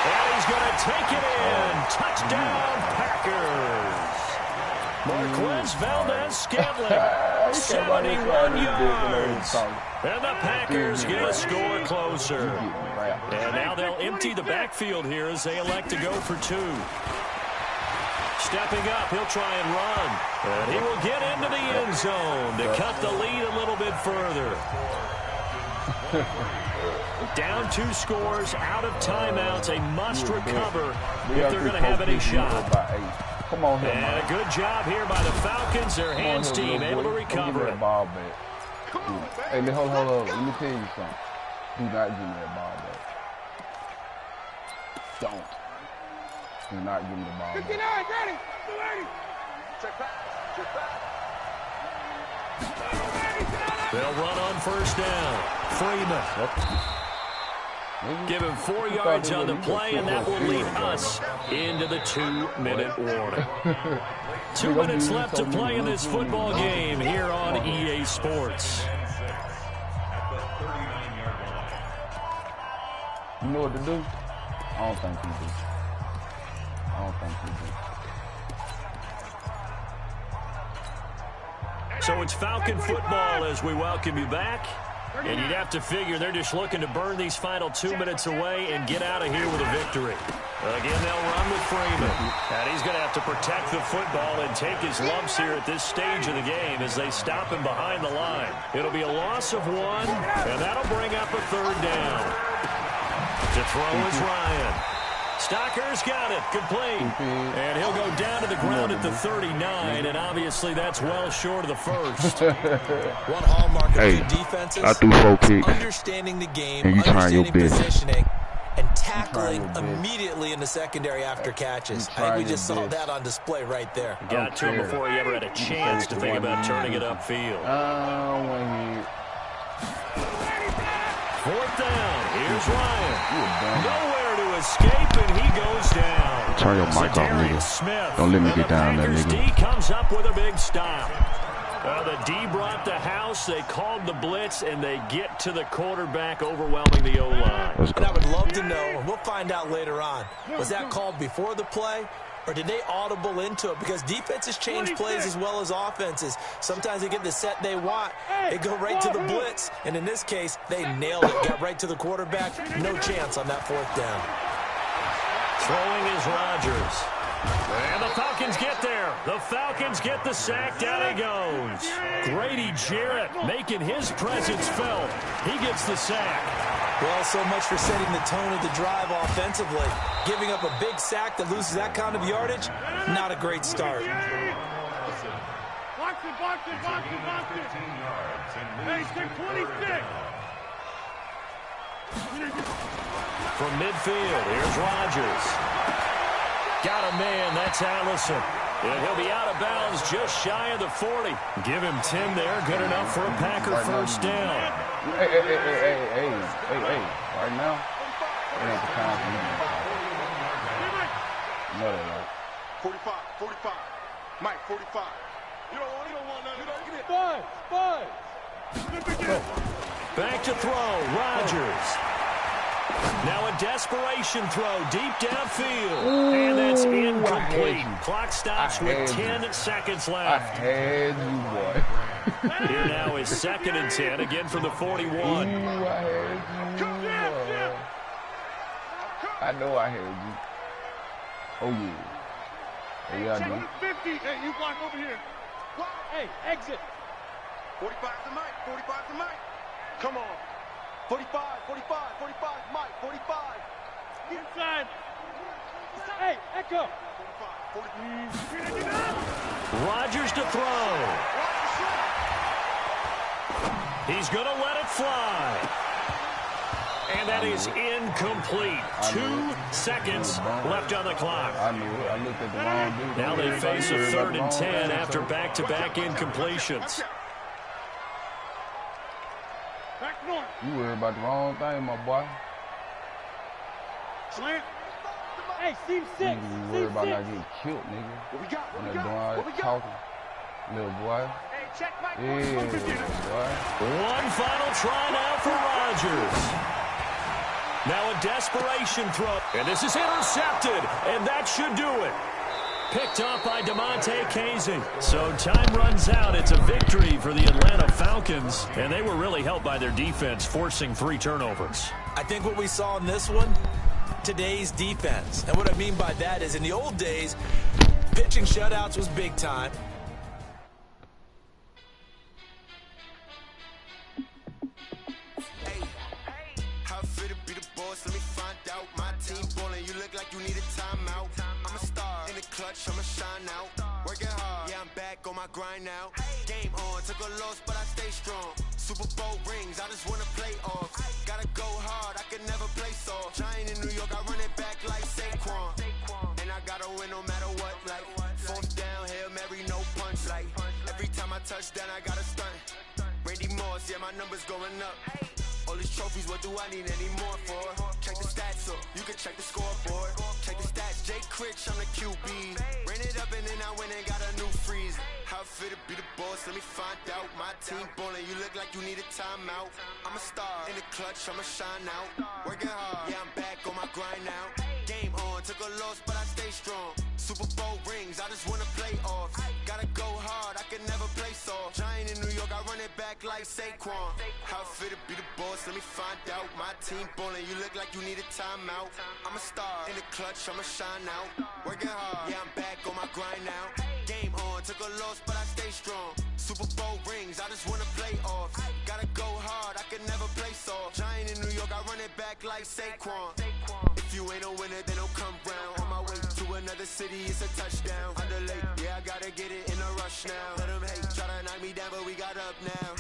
And he's going to take it in. Touchdown, Packers. Marquez Valdez-Scantling, 71 yards. And the Packers get a score closer. And now they'll empty the backfield here as they elect to go for 2. Stepping up, he'll try and run. And he will get into the end zone to cut the lead a little bit further. Down 2 scores, out of timeouts, a must recover if they're going to have any shot. Come on here, and a good job here by the Falcons. Their hands team able to recover it. Ball back. Hey, hold on. Let me tell you something. Do not give me that ball back. Don't. Do not give me the ball 59, back. ready. 280. Check back. Check back. They'll run on first down. Freeman. Give him 4 yards on the play, and that will lead us into the 2-minute warning. 2 minutes left to play in this football game here on EA Sports. You know what to do? I don't think you do. So it's Falcon football as we welcome you back. And you'd have to figure they're just looking to burn these final 2 minutes away and get out of here with a victory. Again, they'll run with Freeman. And he's going to have to protect the football and take his lumps here at this stage of the game as they stop him behind the line. It'll be a loss of 1, and that'll bring up a 3rd down. To throw is Ryan. Stocker's got it, complete. And he'll go down to the ground at the 39, and obviously that's well short of the first. One hallmark of good defenses, I threw 4 kicks. Understanding the game, and you understanding positioning, and You tackling immediately in the secondary after catches. I think we just saw that on display right there. Got to him before he ever had a chance to think about turning it upfield. 4th down. Here's Ryan. Nowhere to escape, and he goes down. Turn your mic off, nigga. Smith. Don't let me get down there, nigga. D comes up with a big stop. The D brought the house. They called the blitz, and they get to the quarterback, overwhelming the O-line. And I would love to know, and we'll find out later on, was that called before the play? Or did they audible into it? Because defenses change plays as well as offenses. Sometimes they get the set they want. They go right to the blitz. And in this case, they nailed it. Got right to the quarterback. No chance on that 4th down. Throwing is Rodgers. And the Falcons get there. The Falcons get the sack. Down he goes. Grady Jarrett making his presence felt. He gets the sack. Well, so much for setting the tone of the drive offensively. Giving up a big sack that loses that kind of yardage, not a great start. Box it. Hey, stick 26. From midfield, here's Rodgers. Got a man, that's Allison. And he'll be out of bounds just shy of the 40. Give him 10 there, good enough for a Packer first down. Hey. Right now, it ain't the time for me. No, they're not. 45. Mike, 45. You don't want none. You don't get it. 5. Back to throw, Rodgers. Now a desperation throw deep downfield. And that's incomplete. Clock stops with 10 seconds I left. had you, boy. Here now is 2nd and 10, again from the 41. I had you, boy. I know I had you. Oh, yeah. Oh, yeah, I do. 50. Hey, you block over here. Hey, exit. 45 to Mike. 45 to Mike. Come on. 45, Mike, 45. Inside. Hey, echo. 45. Rodgers to throw. He's going to let it fly. And that is incomplete. 2 seconds left on the clock. I knew it. I looked at the wrong dude. Now they face a 3rd and 10 after back-to-back incompletions. Back north. You worried about the wrong thing, my boy. Slant. Hey, seam 6. You worried about not getting killed, nigga. What we got? When they're doing all that talking. Little boy. Hey, check Mike. Yeah, boy. One final try now for Rodgers. Now a desperation throw. And this is intercepted. And that should do it. Picked off by DeMonte Casey. So time runs out. It's a victory for the Atlanta Falcons, and they were really helped by their defense, forcing 3 turnovers. I think what we saw in this one, today's defense. And what I mean by that is in the old days, pitching shutouts was big time. I'ma shine out, working hard, yeah, I'm back on my grind now. Game on, took a loss, but I stay strong. Super Bowl rings, I just wanna play off. Gotta go hard, I can never play soft. Giant in New York, I run it back like Saquon. And I gotta win no matter what, like 4th down, Hail Mary, no punch. Like every time I touch down, I gotta stunt. Randy Moss, yeah, my numbers going up. All these trophies, what do I need any more for? Check the stats up, you can check the scoreboard. Check the stats, Jake Critch, I'm the QB. Ran it up and then I went and got a new freeze. How it feel to be the boss, let me find out. My team ballin', you look like you need a timeout. I'm a star, in the clutch, I'ma shine out. Working hard, yeah, I'm back on my grind now. Game on, took a loss, but I stay strong. Super Bowl rings, I just wanna play off. Gotta go hard, I can never play soft. Giant in New York, I run it back like Saquon. How it feel to be the boss, let me find out. My team ballin', you look like you need a timeout. I'm a star, in the clutch, I'ma shine out. Working hard, yeah, I'm back on my grind now. Game on, took a loss, but I stay strong. Super Bowl rings, I just wanna play off. Gotta go hard, I can never play soft. Giant in New York, I run it back like Saquon. If you ain't a winner, then don't come round. On my way to another city, it's a touchdown. Underlay, yeah, I gotta get it in a rush now. Let them hate, try to knock me down, but we got up now.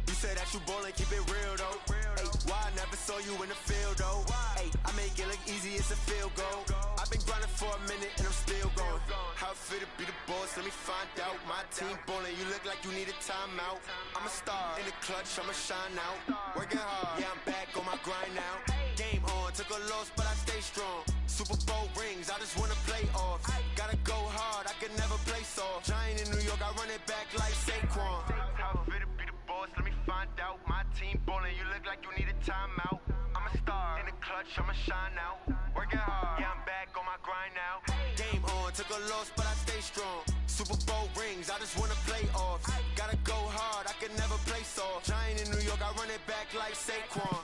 You say that you ballin', keep it real though. Hey, why I never saw you in the field though? Hey, I make it look easy, it's a field goal. I've been grinding for a minute and I'm still going. How it feel to be the boss, let me find out. My team ballin', you look like you need a timeout. I'm a star, in the clutch, I'ma shine out. Working hard, yeah, I'm back on my grind now. Game on, took a loss, but I stay strong. Super Bowl rings, I just wanna play off. Gotta go hard, I can never play soft. Giant in New York, I run it back like Saquon. How it feel to be the boss, let me find out. My team ballin', you look like you need a timeout. I'm a star, in the clutch, I'ma shine out. Working hard, yeah, I'm back on my grind now. Game on, took a loss, but I stay strong. Super Bowl rings, I just wanna play off. Gotta go hard, I can never play soft. Giant in New York, I run it back like Saquon.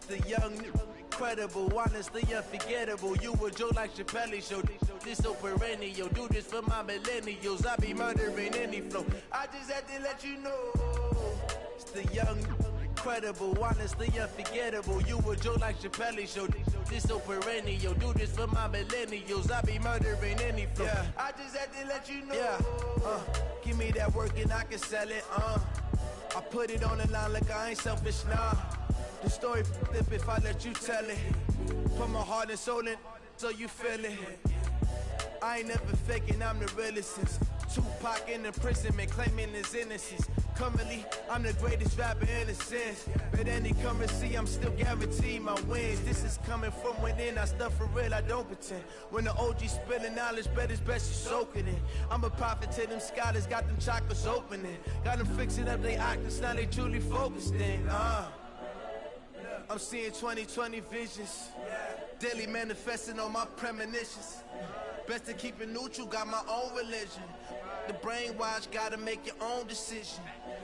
The young, incredible, honestly unforgettable. You a Joe like Chappelle show. This so perennial. Do this for my millennials. I be murdering any flow. I just had to let you know. It's the young, incredible, honestly unforgettable. You a Joe like Chappelle show. This so perennial. Do this for my millennials. I be murdering any flow. Yeah. I just had to let you know. Yeah. Give me that work and I can sell it. I put it on the line like I ain't selfish, nah. The story flip if I let you tell it. Put my heart and soul in so you feel it. I ain't never faking, I'm the realest since Tupac in imprisonment, claiming his innocence. Currently, I'm the greatest rapper in a sense. But any currency, I'm still guaranteed my wins. This is coming from within, I stuff for real, I don't pretend. When the OG spilling knowledge, bet it's best you soak it in. I'm a prophet to them scholars, got them chakras opening. Got them fixing up they octaves, now they truly focused in. I'm seeing 2020 visions, daily manifesting on my premonitions. Best to keep it neutral, got my own religion. The brainwash, gotta make your own decision.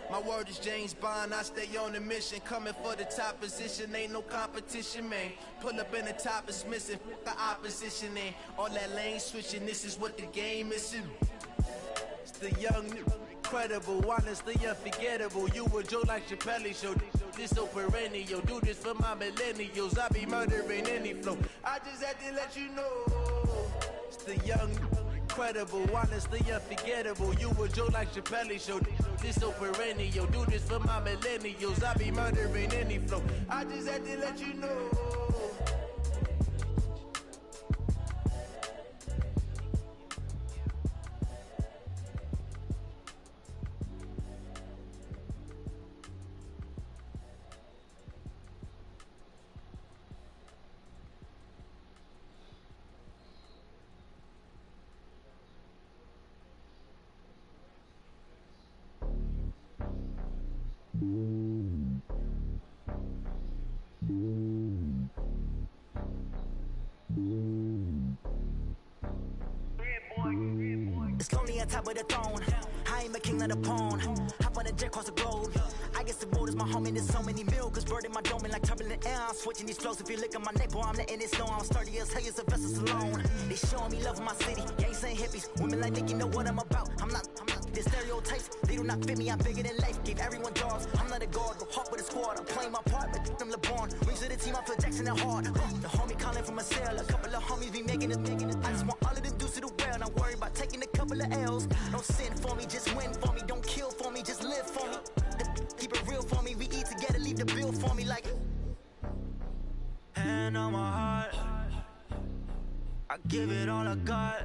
My word is James Bond, I stay on a mission. Coming for the top position, ain't no competition, man. Pull up in the top, it's missing, the opposition ain't. All that lane switching, this is what the game is. It's the young, incredible, honestly unforgettable. You a Joe like Chappelle show. This so perennial. Do this for my millennials. I be murdering any flow. I just had to let you know. It's the young, incredible, honestly unforgettable. You a Joe like Chappelle show. This so perennial. Do this for my millennials. I be murdering any flow. I just had to let you know. It's lonely on top of the throne. I am a king of the pawn. Hop on a jet across the globe. I guess the world is my home and there's so many milkers. Bird in my dome and like turbulent air. I'm switching these flows. If you look at my neck, boy, I'm letting it snow. I'm sturdy as hell as a vessel alone. They showing me love in my city. Gangs ain't hippies. Women like think you know what I'm about. I'm not. The stereotypes, they do not fit me. I'm bigger than life. Gave everyone jobs. I'm not a guard. Go hard with a squad. I'm playing my part, but them LeBron. Rings to the team. I feel Jackson and hard. The homie calling from a cell. A couple of homies be making it. I just want all of them dudes to the well. Not worry about taking a couple of L's. Don't sin for me, just win for me. Don't kill for me, just live for me. Keep it real for me. We eat together, leave the bill for me like. Hand on my heart, I give it all I got.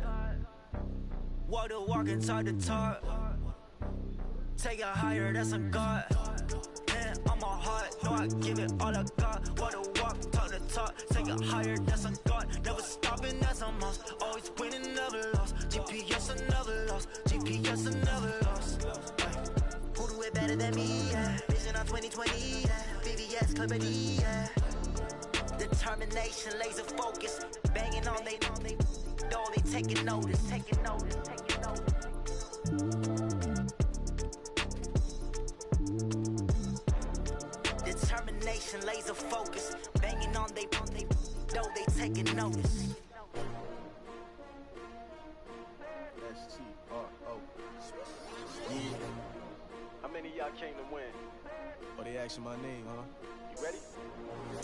Walk the walk and talk the talk. Take it higher, that's a God. Hand on my heart, no, I give it all I got. Walk the walk, talk the talk. Take it higher, that's a God. Never stopping, that's a must. Always winning, never lost. GPS, I never lost. GPS, I never lost. Who do it better than me? Yeah. Vision on 2020. Yeah. VVS, Clarity. Yeah. Determination, laser focus. Banging on they door, they taking notice. Taking notice. Taking notice. Determination, laser focus. Banging on they door, they taking notice. S-T-R-O. Yeah. How many of y'all came to win? Oh, they asking my name, huh? You ready?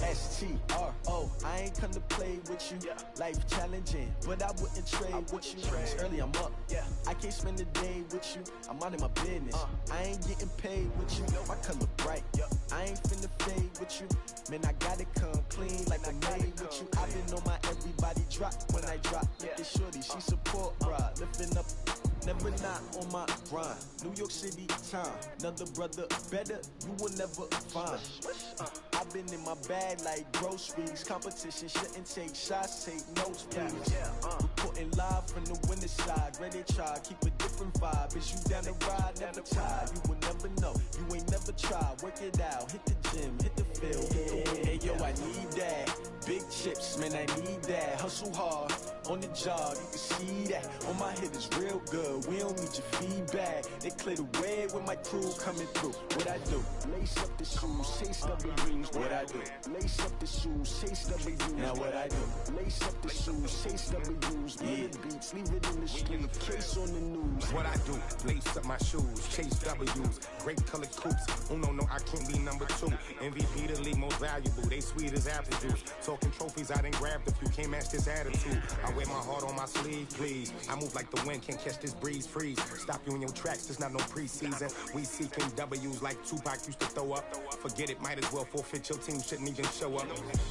S-T-R-O. I ain't come to play with you. Yeah. Life challenging, but I wouldn't trade with you. It's early, I'm up. Yeah. I can't spend the day with you. I'm out of my business. I ain't getting paid with you. My color bright. Yeah. I ain't finna fade with you. Man, I gotta come clean like I'm made with you. I've been on my everybody drop when I drop. Look at shorty, she support, bruh. Lifting up. Never not on my grind. New York City time. Another brother better, you will never find. I've been in my bag like groceries. Competition shouldn't take shots, take notes, please. Reporting live from the winning side. Ready to try, keep a different vibe. Is you down the ride, never tired. You will never know, you ain't never tried. Work it out, hit the gym, hit the field, hit the wind. Hey yo, I need that. Big chips, man, I need that. Hustle hard, on the job, you can see that. On my head is real good, we don't need your feedback. They clear the way with my crew coming through. What I do? Lace up the shoes, chase W's. What I do? Lace up the shoes, chase W's. Now what I do? Lace up the shoes, chase W's. Yeah. Beats, leave it in the street, case on the news. What I do? Lace up my shoes, chase W's. Great colored coops. Oh no, I can't be number 2. MVP the league most valuable. They sweet as apple juice. Talking trophies, I done grabbed a few. Can't match this attitude. I wear my heart on my sleeve, please. I move like the wind, can't catch this breeze. Freeze. Stop you in your tracks. There's not no preseason. We seeking W's like Tupac used to throw up. Forget it, might as well forfeit. Your team shouldn't even show up.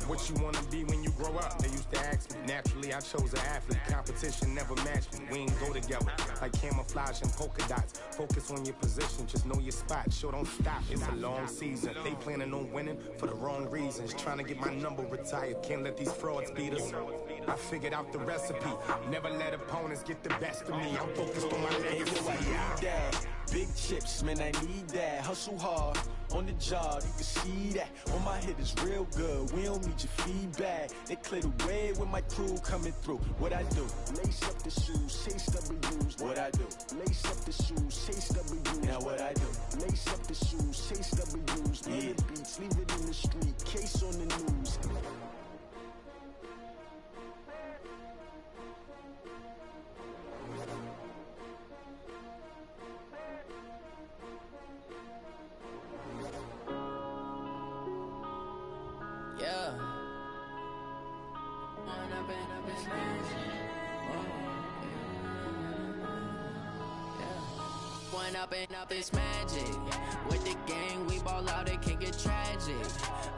What you wanna be when you grow up? They used to ask me. Naturally, I chose an athlete. Competition never matched me. We ain't go together like camouflage and polka dots. Focus on your position, just know your spot. Sure, don't stop. It's a long season. They planning on winning for the wrong reasons. Trying to get my number retired. Can't let these frauds beat us. I figured out the recipe. Never let opponents get the best of me. I'm focused on my legacy. I need that. Big chips, man, I need that. Hustle hard, on the job, you can see that. On my head is real good, we don't need your feedback. They clear the way with my crew coming through. What I do? Lace up the shoes, chase W's. What I do? Lace up the shoes, chase W's. Now what I do? Lace up the shoes, chase W's. Yeah. Beats, leave it in the street, case on the news. Yeah. One up and up is magic. With the gang, we ball out, it can get tragic.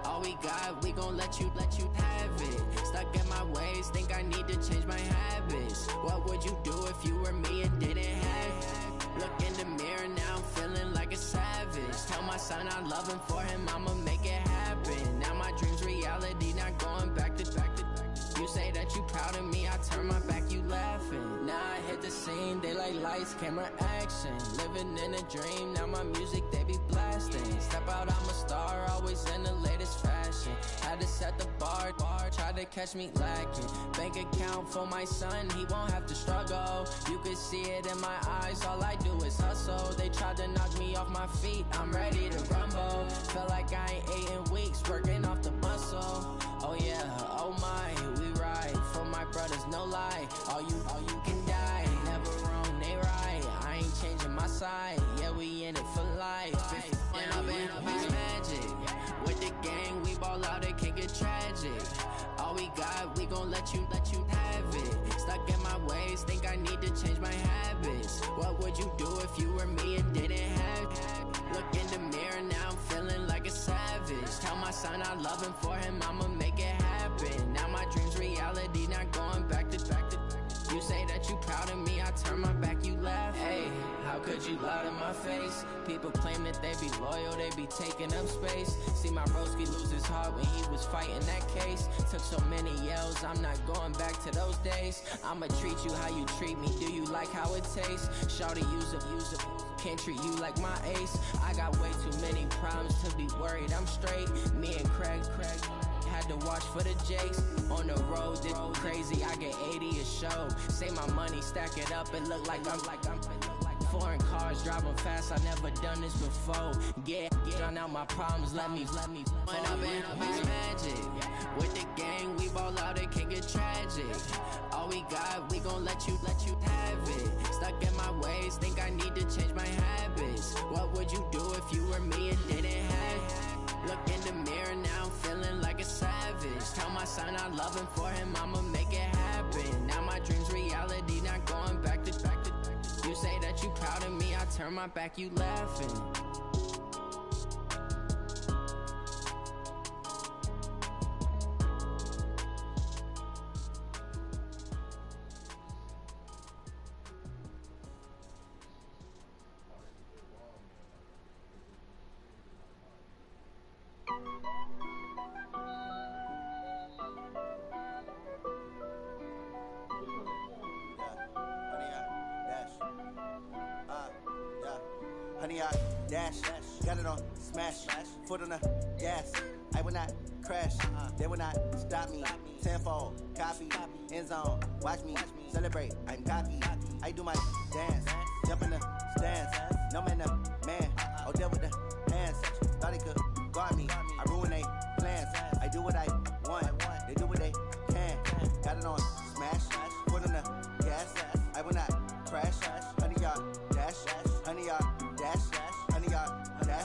All we got, we gon' let you have it. Stuck in my ways, think I need to change my habits. What would you do if you were me and didn't have it? Look in the mirror, now I'm feeling like a savage. Tell my son I love him, for him I'ma make it happen. Now my dream's reality, not going back to. You say that you proud of me, I turn my back, you laughing. Now I hit the scene, they like lights, camera, action. Living in a dream, now my music, they be blasting. Step out, I'm a star, always in the latest fashion. Had to set the bar, try tried to catch me lacking. Bank account for my son, he won't have to struggle. You could see it in my eyes, all I do is hustle. They tried to knock me off my feet, I'm ready to rumble. Feel like I ain't ate in weeks, working off the muscle. Oh yeah, oh my, we ride for my brothers, no lie. All you can die, never wrong, they right. I ain't changing my side, yeah, we in it for life. And I've been magic. With the gang, we ball out, it can get tragic. All we got, we gon' let you have it. Stuck in my ways, think I need to change my habits. What would you do if you were me and didn't have it? Look in the mirror, now I'm feeling like a savage. Tell my son I love him, for him I'ma make it happen. Now my dream's reality, not going back to. You say that you proud of me, I turn my back, you laugh. Hey, how could you lie to my face? People claim that they be loyal, they be taking up space. See my broski lose his heart when he was fighting that case. Took so many yells, I'm not going back to those days. I'ma treat you how you treat me, do you like how it tastes? Shawty, use up, can't treat you like my ace. I got way too many problems to be worried, I'm straight. Me and Craig had to watch for the Jakes. On the road, this crazy, I get 80 a show. Say my money, stack it up, it look like I'm foreign cars, driving fast, I never done this before. Get on out my problems, let me When I've been magic. With the gang, we ball out, it can get tragic. All we got, we gon' let you have it. Stuck in my ways, think I need to change my habits. What would you do if you were me and didn't have it? Look in the mirror, now I'm feeling like a savage. Tell my son I love him, for him I'ma make it happen. Now my dream's reality, not going back to. You say that you proud of me, I turn my back, you laughing. Honey, I dash, got it on smash, foot on the gas. I will not crash, they will not stop me. Tenfold, copy, end zone, watch me celebrate. I'm cocky, I do my dance, jump in the stands. No man, the man, oh, deal with the hands. Thought he could guard me, I ruin they plans. I do what I want, they do what they can. Got it on smash, foot on the gas. I will not crash, honey, y'all dash, honey, y'all dash, honey, y'all dash,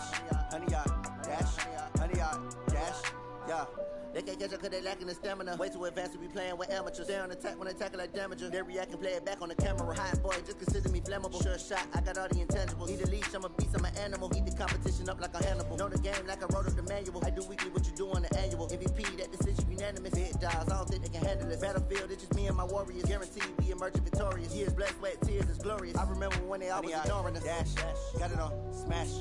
honey, y'all dash, honey, y'all dash, yeah. They can't catch up cause they lacking the stamina. Way too advanced to be playing with amateurs. They on attack when they tackle like damager. They react and play it back on the camera. Hot boy, just consider me flammable. Sure shot, I got all the intangibles. Need a leash, I'm a beast, I'm an animal. Eat the competition up like a Hannibal. Know the game like I wrote up the manual. I do weekly what you do on the annual. MVP, that decision unanimous. Hit dials, I don't think they can handle it. Battlefield, it's just me and my warriors. Guaranteed we emerging victorious. Years, blood, sweat, tears, it's glorious. I remember when they always ignoring us. Dash, got it on smash,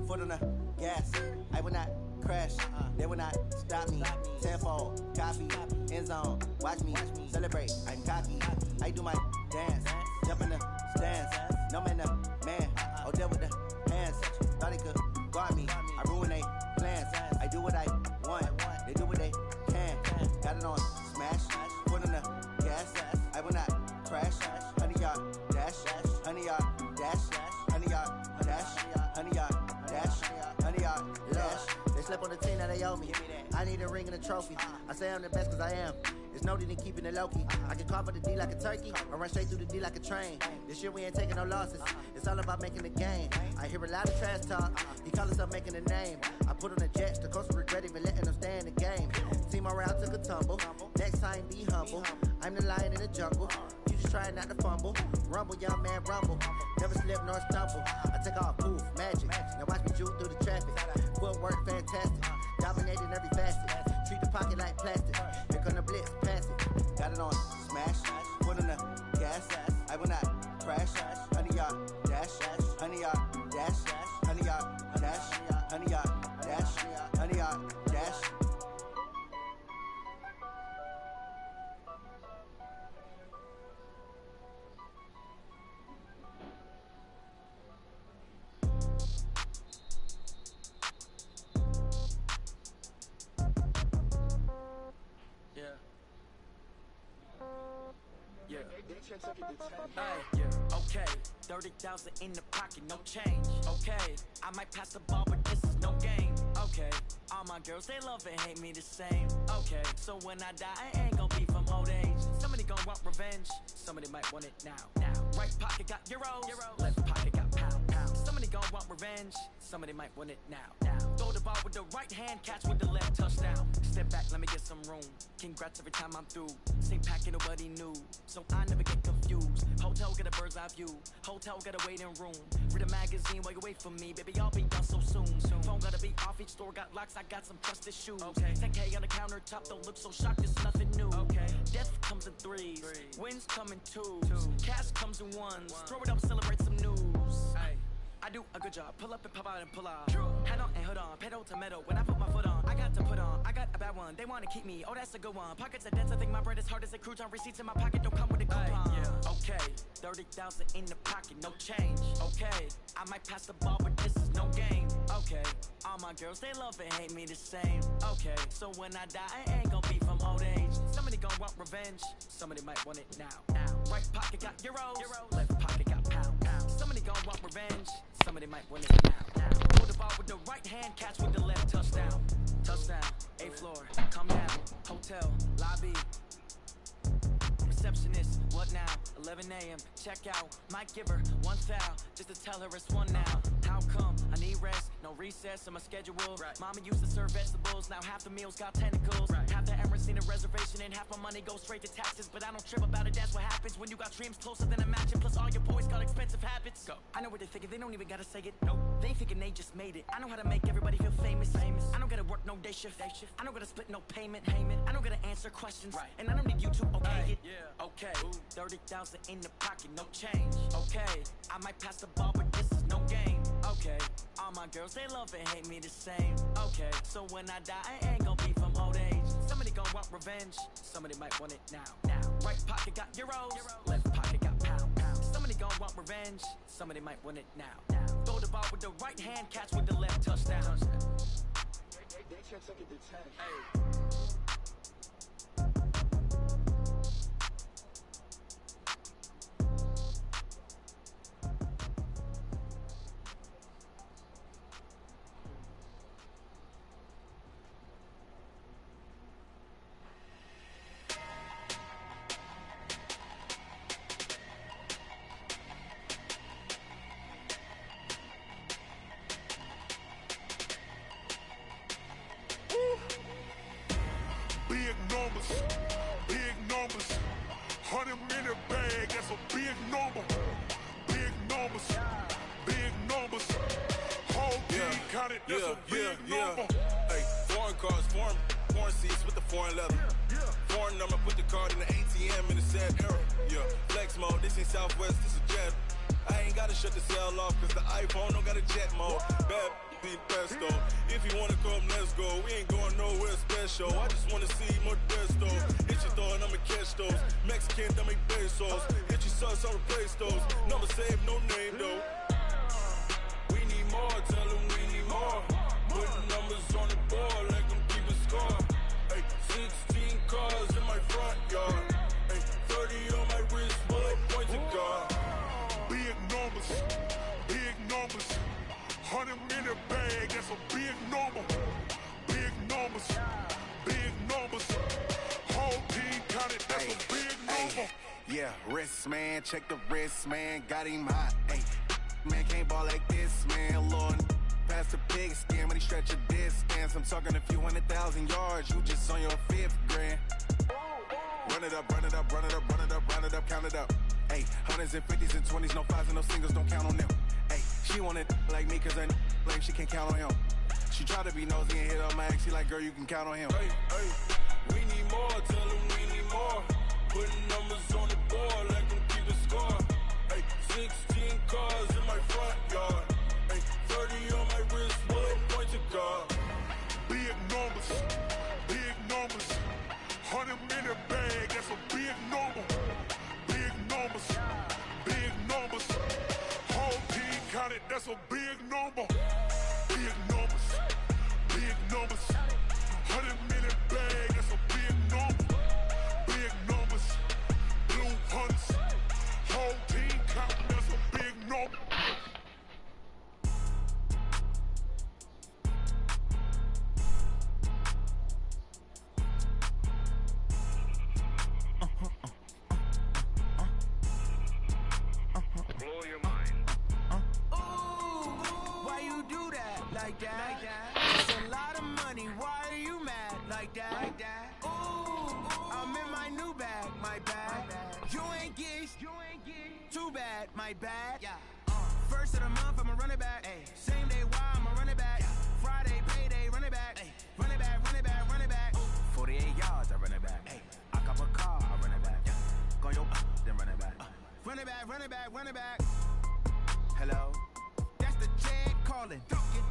foot on the gas. I will not crash, they will not stop me. Tenfold, copy, end zone, watch me celebrate. I'm cocky, I do my dance, jump in the stands. No man, the man, oh, deal with the hands. Thought he could guard me, I ruin they plans. I do what I want, they do what they can. Got it on smash, foot on the gas. I will not crash, honey, y'all dash, honey, y'all dash, honey, y'all dash, honey, y'all dash, honey, y'all dash. They slept on the team, now they owe me. I need a ring and a trophy. I say I'm the best cause I am. There's no need in keeping it low-key. I can carve up the D like a turkey, or run straight through the D like a train. This year we ain't taking no losses. It's all about making the game. I hear a lot of trash talk. He call himself making a name. I put on the jets, the coach regret even letting them stay in the game. Team around took a tumble. Next time be humble. I'm the lion in the jungle. You just trying not to fumble. Rumble, young man, rumble. Never slip nor stumble. I take off, poof, magic. Now watch me juke through the traffic. Footwork fantastic. Dominating every facet. Treat the pocket like plastic. Here come the blitz, pass it. Got it on smash, foot on the gas. I will not crash. Honey, y'all dash, honey, y'all dash, honey, y'all dash, honey, y'all dash, honey, y'all dash. Okay, 30,000 in the pocket, no change. Okay, I might pass the ball, but this is no game. Okay, all my girls, they love and hate me the same. Okay, so when I die, I ain't gon' be from old age. Somebody gon' want revenge, somebody might want it now. Right pocket got euros, left pocket got pound. Somebody gon' want revenge, somebody might want it now. Throw the ball with the right hand, catch with the left, touchdown. Step back, let me get some room. Congrats every time I'm through. Same packet, nobody knew, so I never get confused. Hotel get a bird's eye view, hotel got a waiting room. Read a magazine while you wait for me, baby, I'll be done so soon. Phone gotta be off, each store got locks, I got some trusted shoes. 10K on the countertop, don't look so shocked, it's nothing new. Death comes in threes, wins come in twos, cash comes in ones. Throw it up, celebrate some news. I do a good job, pull up and pop out and pull out. Head on and hood on, pedal to metal. When I put my foot on, I got to put on. I got a bad one, they wanna keep me, oh that's a good one. Pockets are dense, I think my bread is hard as a crouton. Receipts in my pocket don't come with a coupon. Okay, 30,000 in the pocket, no change. Okay, I might pass the ball, but this is no game. Okay, all my girls, they love and hate me the same. Okay, so when I die, I ain't gon' be from old age. Somebody gon' want revenge, somebody might want it now. Right pocket got euros, left pocket got pound. Somebody gon' want revenge, somebody might win it now. Throw the ball with the right hand, catch with the left, touchdown. Touchdown, 8th floor, come down, hotel, lobby. Receptionist, what now? 11 a.m., check out. Might give her one foul, just to tell her it's one now. How come? I need rest, no recess in my schedule. Mama used to serve vegetables, now half the meals got tentacles. Half the Emirates need a reservation and half my money goes straight to taxes. But I don't trip about it, that's what happens when you got dreams closer than a match. Plus all your boys got expensive habits. Go. I know what they're thinking, they don't even gotta say it. Nope. They thinking they just made it. I know how to make everybody feel famous. I don't gotta work no day shift. I don't gotta split no payment. I don't gotta answer questions. And I don't need you to okay it. Okay, 30,000 in the pocket, no change. Okay, I might pass the ball, but this is no game. Okay, all my girls, they love and hate me the same. Okay, so when I die, I ain't gon' be from old age. Somebody gon' want revenge, somebody might want it now. Right pocket got euros, left pocket got pound. Somebody gon' want revenge, somebody might want it now. Throw the ball with the right hand, catch with the left, touchdown. They can't take it to 10. Big numbers, 100 minute bag, that's a big number. Big numbers, big numbers. Whole team counted, that's a big number. Hey, foreign cars, foreign seats with the foreign leather. Foreign number, put the card in the ATM in the sad era. Flex mode, this ain't Southwest, this is Jet. I ain't gotta shut the cell off, cause the iPhone don't got a jet mode. Bad beat pesto. If you wanna come, let's go. We ain't going nowhere special. I just wanna see more desto. Hit your thought, I'ma catch those. Mexican, I make pesos. Hit your sauce, I'll replace those. Number saved, no name though. We need more, tell them we need more. Putting numbers on the board like I'm keeping score. Hey, 16 cars in my front yard. Hey, 30 on my wrist, bullet point to God. Big numbers, big numbers. 100 minute bag, that's a big number. Big numbers, big numbers. Whole team counted, that's a big number. Yeah, wrist man, check the wrist man, got him hot. Ay, man can't ball like this, man. Lord, past the pig skin when he stretch a distance. I'm talking a few 100,000 yards, you just on your 5th grand. Run it up, run it up, run it up, run it up, round it up, count it up. Ay, 100s and 50s and 20s, no 5s and no singles, don't count on them. Ay, she want it like me, cause I like she can't count on him. She try to be nosy and hit on my ex, she like, girl, you can count on him. Hey, hey, we need more, tell them we need more. Putting numbers on the board like I'm keeping score. Hey, 16 cars in my front yard. Hey, 30 on my wrist, bullet point to God. Big numbers, big numbers. 100 minute bag, that's a big number. Big numbers, big numbers. Whole team counted, that's a big number. Big numbers, big numbers. 100 minute bag, that's a big number. Big numbers. Blue 100 like that? It's a lot of money, why are you mad like that? Ooh, I'm in my new bag, my bad. You ain't geeks, too bad, my bad. First of the month, I'ma run it back. Same day, why I'ma run it back. Friday, payday, run it back. Run it back, run it back, run it back. 48 yards, I run it back. I cop a car, I run it back. Go your then run it back. Run it back, run it back, run it back. Hello? That's the jag calling.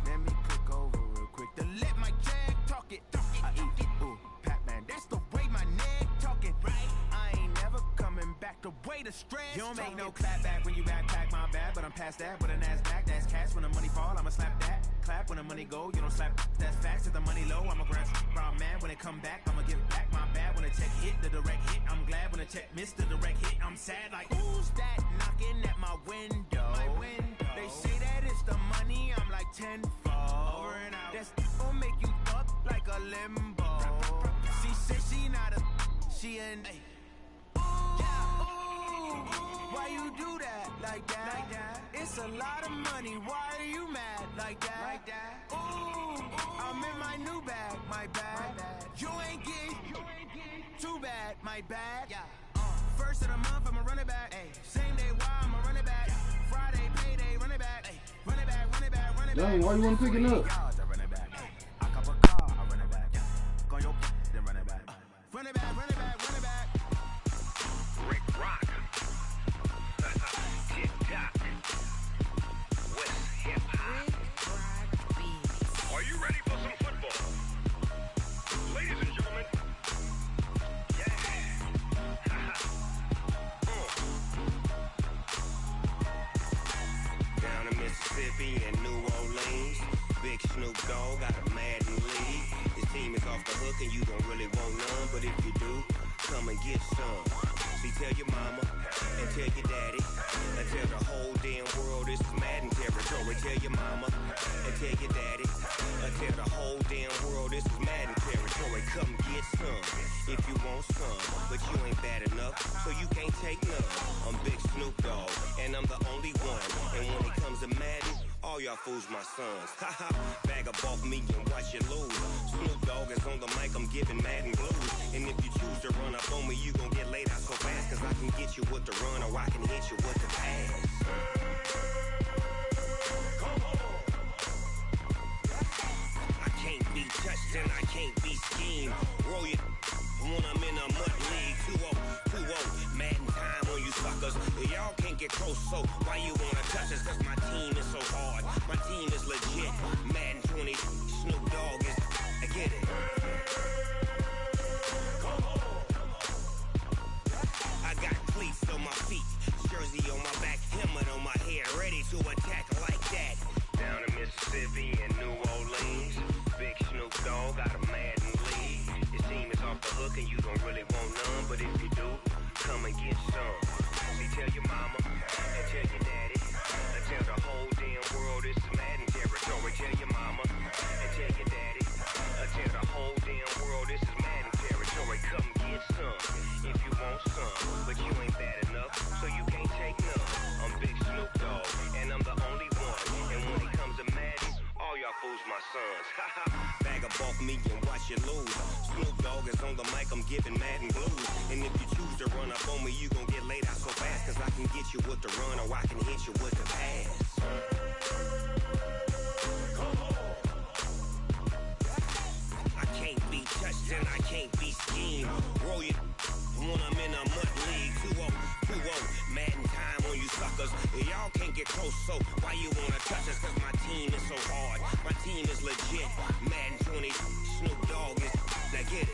Let me click over real quick to let my jag talk it. I eat it, ooh, Pac-Man. That's the way my neck talking. Right? I ain't never coming back the way the stress. You don't make no clap back when you backpack, my bad. But I'm past that with a NASDAQ. That's cash when the money fall, I'ma slap that. Clap when the money go, you don't slap. That's facts. If the money low, I'ma grab brown man. When it come back, I'ma give back my bad. When the check hit, the direct hit. I'm glad when the check missed the direct hit. I'm sad like, who's that knocking at my window? They say that it's the money, I'm like tenfold. Over and out. That's gon' make you up like a limbo. She said she not a, she an. Why you do that like that? It's a lot of money, why are you mad like that? Ooh, I'm in my new bag, my bad. You ain't geek, too bad, my bad. First of the month, I'ma run it back. Same day, why I'ma run it back. Friday, payday, run it back. Run it back, run it back, run it back. Dang, why you wanna pick it up? I cop a car, I run it back. Go your then run it back. Run it back, run it back, run it back. Rick Rock. TikTok. West Hip Hop. Are you ready for some football? Ladies and gentlemen. Yeah. Down in Mississippi and New Orleans, Big Snoop Dogg got a Madden league. His team is off the hook and you don't really want none, but if you do, come and get some. See, tell your mama and tell your daddy and tell the whole damn world this is Madden territory. Tell your mama and tell your daddy and tell the whole damn world this is Madden territory. Come get some if you want some, but you ain't bad enough, so you can't take none. I'm Big Snoop Dogg and I'm the only one. And when it comes to Madden, all y'all fools my sons. Haha, bag up off me and watch you lose. Snoop Dogg is on the mic, I'm giving Madden blues. And if you choose to run up on me, you gon' get laid out so fast. Cause I can get you with the run or I can hit you with the pass. I can't be touched and I can't be schemed. Roll you when I'm in a mud league. 2-0, Madden time on you suckers. Y'all can't get close, so why you wanna touch us? Cause my team is so hard. My team is legit. Madden 20, Snoop Dogg is, I get it. I got cleats on my feet, jersey on my back, helmet on my head, ready to attack like that. Down in Mississippi and New Orleans, Big Snoop Dogg got a Madden league. His team is off the hook and you don't really want none, but if you do, come and get some. See, tell your mama and tell your daddy and tell the whole damn world this is Madden territory. Tell your mama and tell your daddy and tell the whole damn world this is Madden territory. Come get some if you want some, but you ain't bad enough, so you can't take none. I'm Big Snoop Dogg and I'm the only one. And when it comes to Madden, all y'all fools my sons. Bag up off me and watch you lose. Snoop Dogg is on the mic, I'm giving Madden blues. And if you choose to run up on me, you gon' get laid out so fast. Cause I can get you with the run or I can hit you with the pass. I can't be touched and I can't be schemed. Roll you when I'm in a mud league. 2-0, Madden time on you suckers. Y'all can't get close, so why you wanna touch us? Cause my team is so hard. My team is legit. Madden 20, Snoop Dogg is, now get it.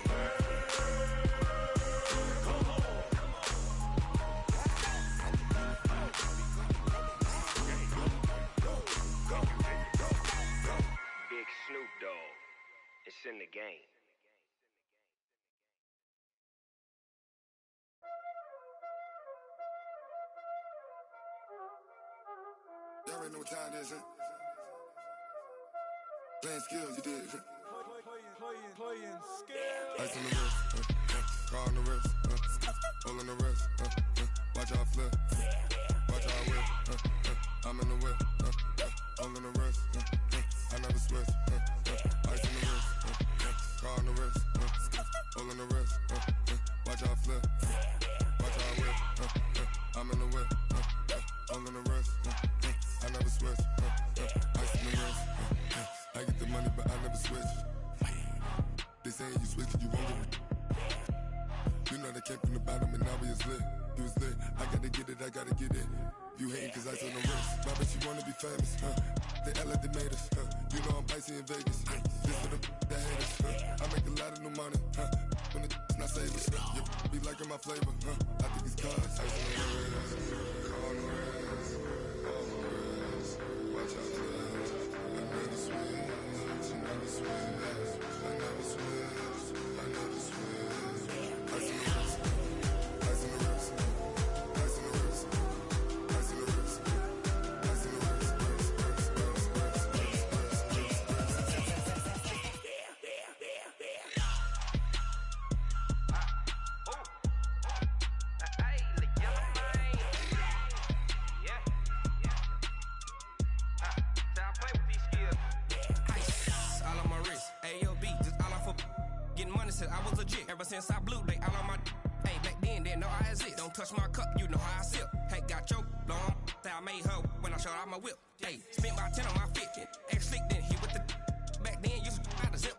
Big Snoop Dogg, it's in the game. Y'all already know what time it is, huh? Playing skills, you did, huh? Playing skills. Ice on the wrist, car on the wrist, hole in the wrist, watch out flip, watch out whip, I'm in the whip, hole in the wrist, I never switch. Ice in the wrist. Car on the wrist. All on the wrist. Watch out flip. Watch out whip. I'm in the whip. All in the wrist. I never switch. Ice in the wrist. I get the money, but I never switch. They saying you switch, you won't get it. You know they came from the bottom and now we is lit. You was lit. I gotta get it, I gotta get it. You hating cause ice on the wrist. My bitch, you wanna be famous, They LA, they made us, You know I'm icy in Vegas, This for the haters, I make a lot of new money, When it's not savers, you be liking my flavor, I think it's cause ice on the wrist, on the wrist, on the wrist. Watch out for that. I never switch, I never switch, I never switch, I never switch. Ice on the wrist, ice on the wrist, ice on the wrist, ice on the wrist, ice on the wrist, I was legit. Ever since I blew, they all on my hey, back then, didn't know I exist. Don't touch my cup, you know how I sip. Hey, got your long that I made her when I showed out my whip. Hey, spent my 10 on my 50. Ex-slick, then hit with the back then, used to out the zip.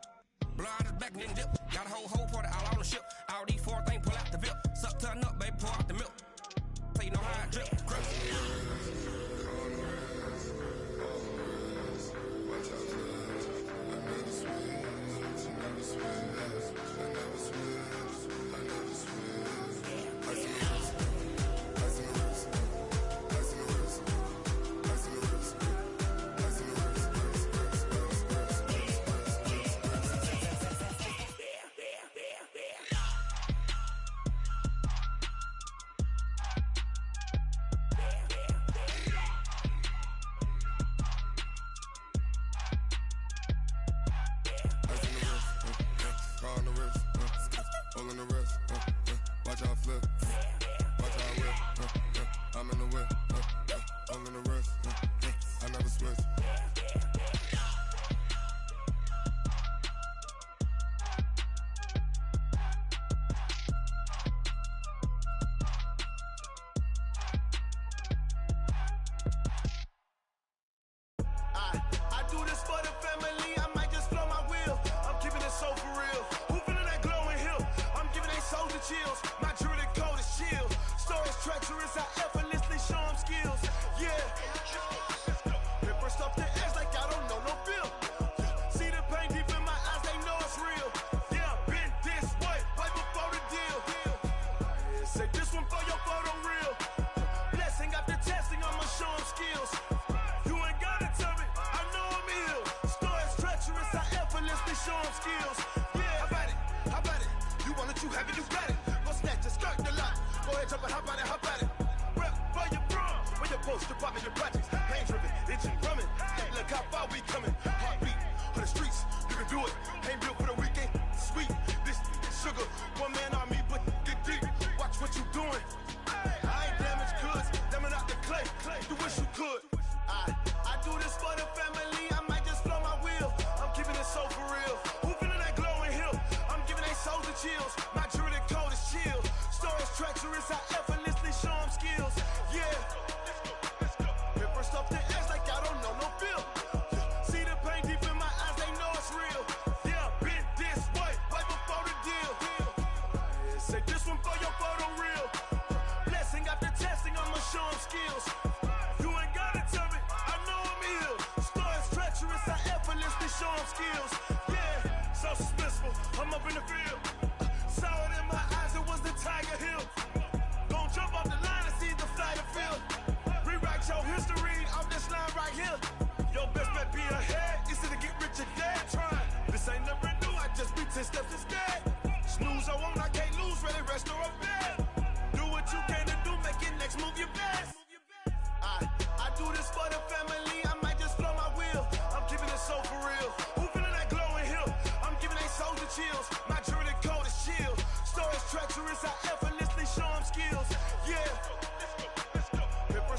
Blow out his back and then dip. Got a whole party all on the ship. All these 4 things pull out the VIP. Suck, turn up, baby, pour out the milk. So you know how I drip. Crush.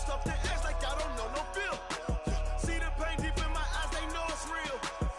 Stuff the edge like I don't know no feel. See the pain deep in my eyes, they know it's real.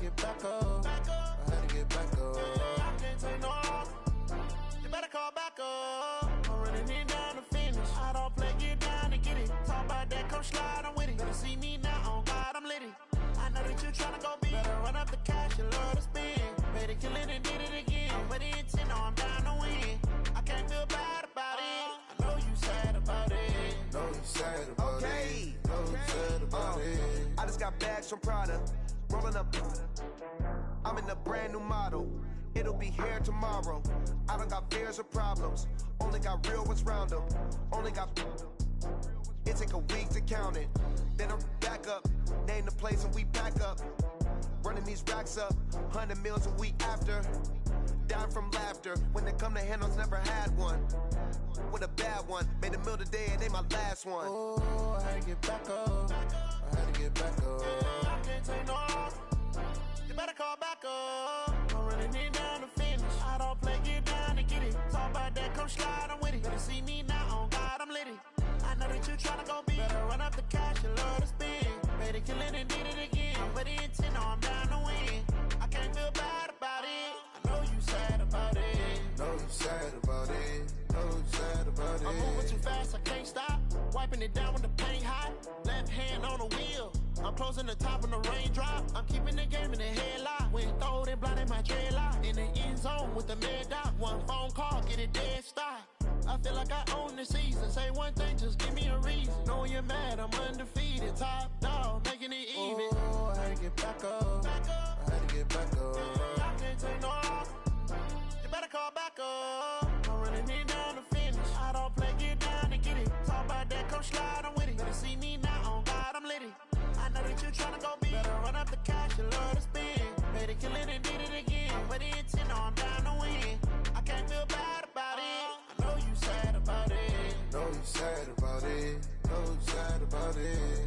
Get back up. I had to get back up. I can't take no loss. You better call back up. I'm running it down to finish. I don't play, get down to get it. Talk about that, come slide, I'm with it. Better see me now, on God, I'm litty. I know that you tryna go big. Better run up the cash, you love to spend. Better kill it and did it again. I'm with the intent, no, I'm down to win. I can't feel bad about it. I know you sad about it. Know you sad about it. Know you sad about it. I just got bags from Prada. Rolling up, I'm in a brand new model. It'll be here tomorrow. I don't got fears or problems. Only got real ones round them. Only got. It take a week to count it. Then I'm back up. Name the place and we back up. Running these racks up. 100 meals a week after. Down from laughter. When they come to handles, never had one. With a bad one. Made a meal today and they my last one. Oh, I had to get back up. I had to get back up. I can't take no loss. You better call back up. I'm running it down to finish. I don't play, get down to get it. Talk about that, come slide, I'm with it. Better see me now, on God, I'm litty. I know that you tryna go big. Better run up the cash, you love to spend. Better kill it and did it again. I'm with the intent, no, I'm down to win. I can't feel bad about it. I know you sad about it. Know you sad about it. Know you sad about it. I'm moving too fast, I can't stop. Wiping it down when the paint hot. Left hand on the wheel. I'm closing the top when the raindrop. I'm keeping the game in the headlock. When throwed and blinded my dreadlock. In the end zone with the mad dot. One phone call, get it dead stop. I feel like I own the season. Say one thing, just give me a reason. Knowing you're mad, I'm undefeated. Top dog, making it even. Oh, I had to get back up. I had to get back up. I can't take no loss. You better call back up. I'm running it down to finish. I don't play, get down to get it. Talk about that, come slide, I'm with it. Better see me now, on God, I'm litty. I know that you tryna go big. Better run up the cash, you love to spend. Better kill it and did it again. I'm with the intent, no, I'm down to win. I can't feel bad about it. I know you sad about it. Know you sad about it. Know you sad about it.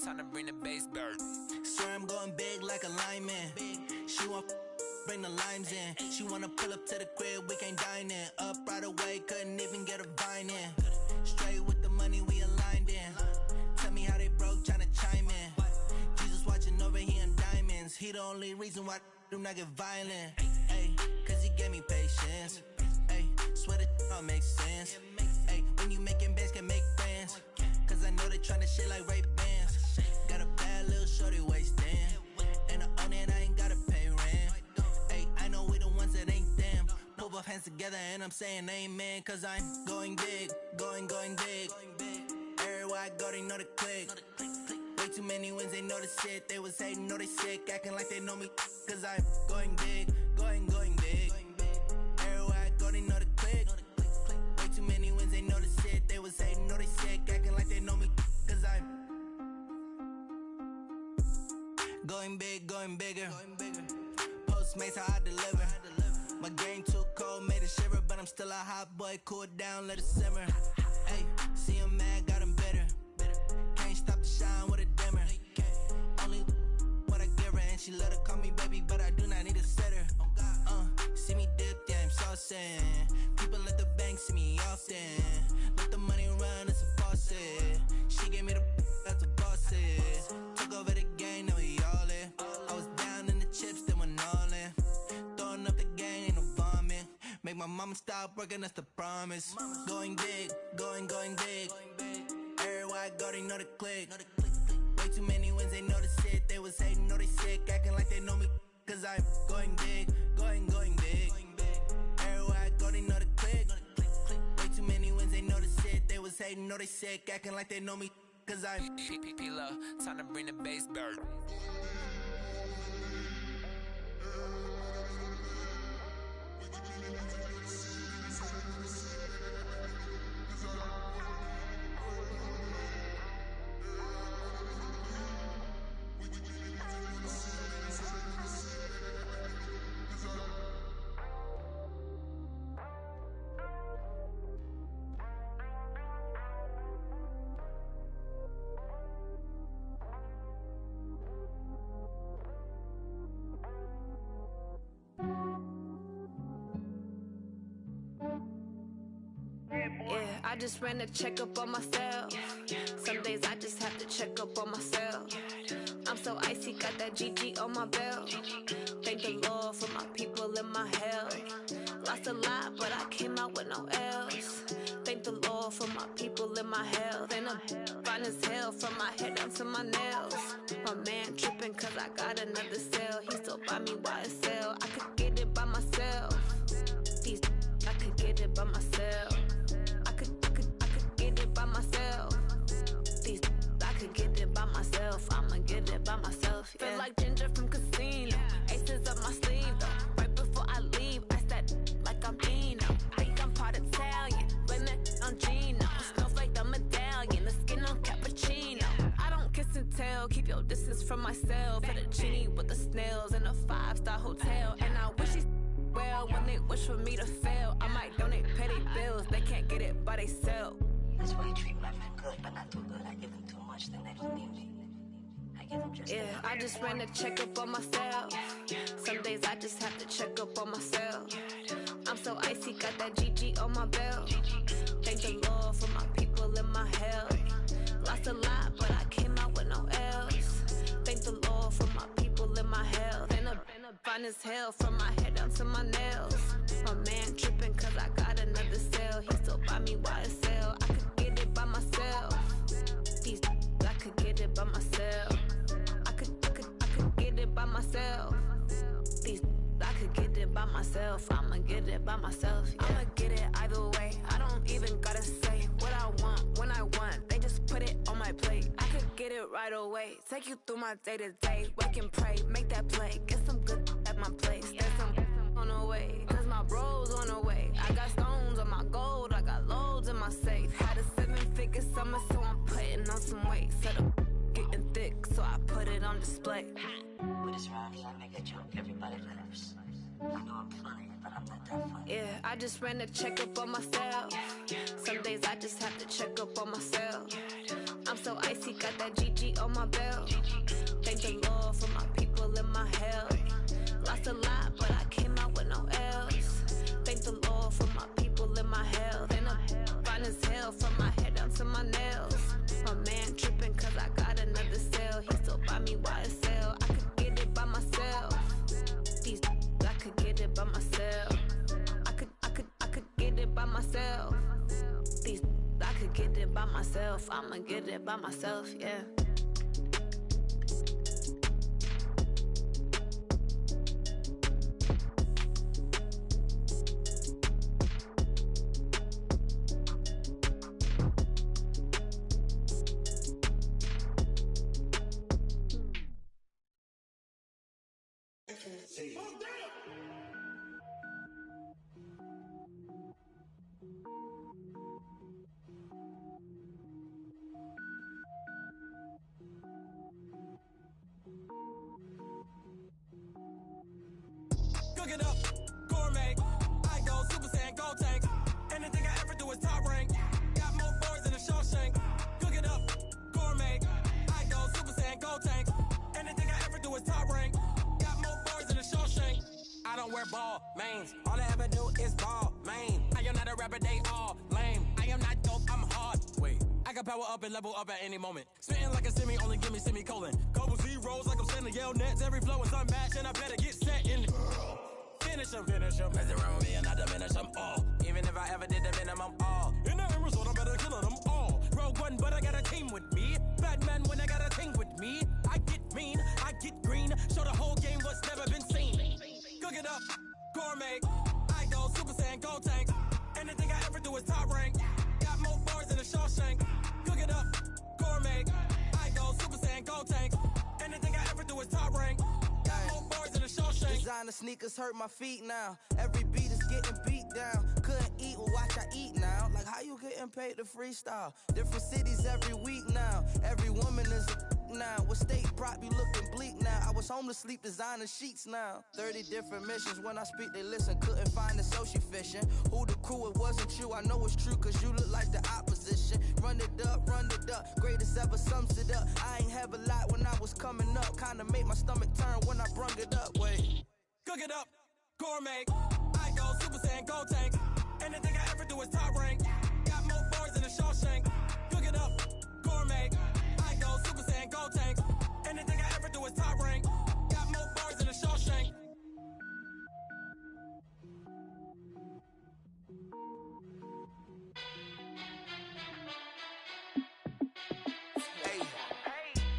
Time to bring the bass bird. Swear I'm going big like a lineman. She want bring the limes in. She wanna pull up to the crib, we can't dine in. Up right away, couldn't even get a vine in. Straight with the money we aligned in. Tell me how they broke, tryna chime in. Jesus watching over here in diamonds. He the only reason why I do not get violent. Ay, cause he gave me patience. Ay, swear that all makes sense. Ay, when you making bands, can make friends. Cause I know they tryna shit like Ray Bans. Got a bad little shorty wasting. And I own it, I ain't gotta pay rent. Ay, I know we the ones that ain't them. Pull both hands together and I'm saying amen. Cause I'm going big, going big. Everywhere I go, they know the click. Way too many wins, they know the shit. They was hating, know they sick, acting like they know me. Cause I'm going big, going big. Everywhere I go, they know the click. Way too many wins, they know the shit. They was hating, know they sick, acting like they know me. Cause I'm going big, going bigger. Postmates, how I deliver. My game too cold, made it shiver. But I'm still a hot boy, cool it down, let it simmer. Hey, see him mad, got him bitter. Can't stop the shine with a dimmer. Only what I give her, and she let her call me baby, but I do not need a sitter. See me dip, yeah, I'm saucing. People at the bank see me often. Let the money run, it's a faucet. She gave me the that's a bosses. Took over the game, now we all in. I was down in the chips, then went all in. Throwing up the gang, ain't no vomit. Make my mama stop working, that's the promise. Going big, going big. Everywhere I go, they know the click. Way too many wins, they know the shit. They was hating, know they sick, acting like they know me. Cause I'm going big, going big. Everywhere I go, they know the click. Way too many wins, they know the shit. They was hating. they know they sick, acting like they know me, cause I'm P-Lo, time to bring the bass bird. Yeah, I just ran a checkup on myself. Some days I just have to check up on myself. I'm so icy, got that GG on my belt. Thank the Lord for my people in my hell. Lost a lot, but I came out with no L's. Thank the Lord for my people in my health. And I'm fine as hell from my head down to my nails. My man tripping cause I got another cell. He still buy me YSL. I could get it by myself. These I could get it by myself. I could get it by myself. These I could get it by myself. I'ma get it by myself. Yeah. Feel like Ginger from Casino. Aces up my sleeve though. Right before I leave, I said like I'm Dino. Think I'm part Italian. Blame it on Gino. Smells like the medallion. The skin on cappuccino. I don't kiss and tell. Keep your distance from myself. For the genie with the snails in a 5-star hotel. And I wish he's well when they wish for me to fail. I might donate petty bills. They can't get it by they self. That's why you treat my friend good, but not too good. I give them too much, then they don't need me. I give them just yeah, I just ran a checkup on myself. Some days I just have to check up on myself. I'm so icy, got that GG on my belt. Thank the Lord for my people in my hell. Lost a lot, but I came out with no L's. Thank the Lord for my people in my health. And I'm fine as hell from my head down to my nails. My man tripping cause I got another cell. He still buy me YSL. I could get it by myself. These I could get it by myself. I could get it by myself. These I could get it by myself. I'ma get it by myself. Yeah. I'ma get it either way. I don't even gotta say what I want when I want. They just put it on my plate. I could get it right away. Take you through my day to day. Wake and pray, make that play. Get some good at my place. There's some on the way. Cause my bros on the way. I got stones on my gold. I got loads in my safe. Had a 7-figure summer, so I'm putting on some weight. Set up getting thick, so I put it on display. With this rhymes, I make a joke, everybody laughs. I know I'm funny, but I'm not that funny. Yeah, I just ran a checkup on myself. Some days I just have to check up on myself. I'm so icy, got that GG on my belt. Thank the Lord for my people in my hell. Lost a lot, but I came out with no L's. Thank the Lord for my people in my health. And I'm fine as hell from my head down to my nails. My man tripping cause I got another cell. He still buy me YSL. I could get it by myself. These I could get it by myself. I could get it by myself. These I could get it by myself. I'ma get it by myself, yeah. Cook it up, gourmet. I go Super Saiyan, go tank. Anything I ever do is top rank. Got more boys than a Shawshank. Cook it up, gourmet. I go Super Saiyan, go tank. Anything I ever do is top rank. Got more boys than a Shawshank. I don't wear ball mains. All I ever do is ball main. I am not a rapper, they all lame. I am not dope, I'm hard. Wait, I can power up and level up at any moment. Spitting like a semi, only give me semicolon. Couple zeros like I'm sending yell nets. Every flow is unmatched and I better get set in it. Finish them. Mess around with me and I diminish them all. Even if I ever did the minimum all. In the end result, I'm better killing them all. Rogue One, but I got a team with me. Batman when I got a team with me. I get mean, I get green. Show the whole game what's never been seen. Cook it up, gourmet. I go Super Saiyan, go tank. Anything I ever do is top rank. Got more bars than a Shawshank. designer sneakers hurt my feet now. Every beat is getting beat down. Couldn't eat, well watch I eat now. Like how you getting paid to freestyle? Different cities every week now. Every woman is a now. What state prop you looking bleak now? I was home to sleep designer sheets now. 30 different missions. When I speak they listen. Couldn't find the social fishing. Who the crew? It wasn't you. I know it's true cause you look like the opposition. Run it up, run it up. Greatest ever sums it up. I ain't have a lot when I was coming up. Kinda made my stomach turn when I brung it up. Wait. Cook it up, gourmet. I go Super Saiyan, gold tank. Anything I ever do is top rank. Got more bars than a Shawshank. Cook it up, gourmet. I go Super Saiyan, gold tank. Anything I ever do is top rank. Got more bars than a Shawshank.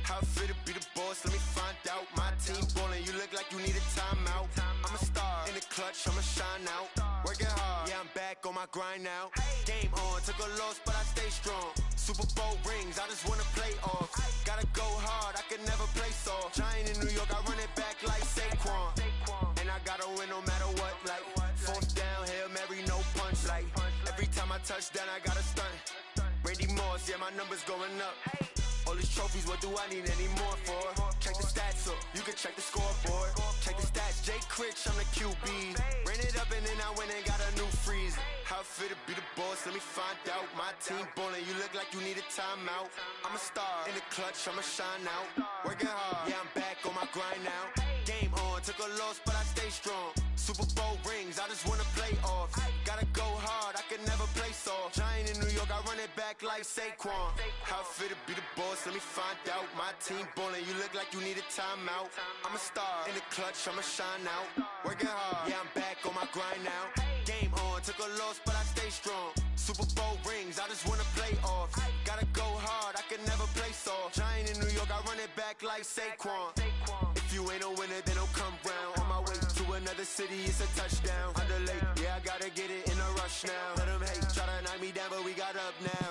How fit to be the boss? Let me find out. My team ballin', you look like you need a timeout. I'm a star in the clutch, I'ma shine out. Working hard, yeah, I'm back on my grind now. Game on, took a loss, but I stay strong. Super Bowl rings, I just wanna play off. Gotta go hard, I can never play soft. Giant in New York, I run it back like Saquon. And I gotta win no matter what, like fourth down, Hail Mary, no punch. Like every time I touch down, I gotta stunt. Randy Moss, yeah, my numbers going up. All these trophies, what do I need any more for? Check the stats up, you can check the scoreboard. Check the stats, Jay Critch, I'm the QB. Ran it up and then I went and got a new freeze. How fit to be the boss, let me find out. My team ballin', you look like you need a timeout. I'm a star in the clutch, I'ma shine out. Working hard, yeah, I'm back on my grind now. Game on, took a loss, but I stay strong. Super Bowl rings, I just wanna play off. Gotta go hard, I can never play soft. Giant in New York, I run it back like Saquon. How fit to be the boss, let me find out. My team ballin', you look like you need a timeout. I'm a star in the clutch, I'ma shine out. Working hard, yeah, I'm back on my grind now. Game on, took a loss, but I stay strong. Super Bowl rings, I just wanna play off. Gotta go hard, I can never play soft. Giant in New York, I run it back like Saquon. If you ain't a winner, then don't come round. On my way to another city, it's a touchdown. Underlay, yeah, I gotta get it in a rush now. Let them hate, try to knock me down, but we got up now.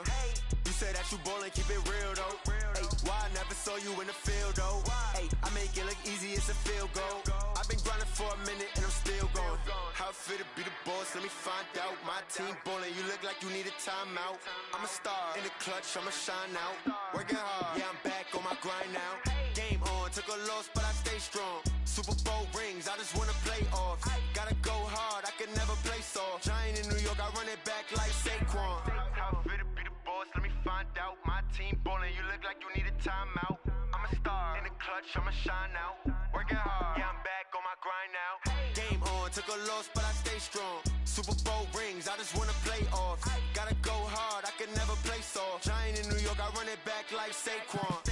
You say that you ballin', keep it real though. Hey, why I never saw you in the field though? Hey, I make it look easy, it's a field goal. I've been grinding for a minute and I'm still going. How fit to be the boss, let me find out. My team ballin', you look like you need a timeout. I'm a star in the clutch, I'ma shine out. Working hard, yeah, I'm back on my grind now. Game on, took a loss, but I stay strong. Super Bowl rings, I just wanna play off. Gotta go hard, I can never play soft. Giant in New York, I run it back like Saquon. How fit to be the boss, let me find out. My team ballin', you look like you need a timeout. I'm a star in the clutch, I'ma shine out. Working hard, yeah, I'm back on my grind now. Game on, took a loss, but I stay strong. Super Bowl rings, I just wanna play off. Gotta go hard, I can never play soft. Giant in New York, I run it back like Saquon.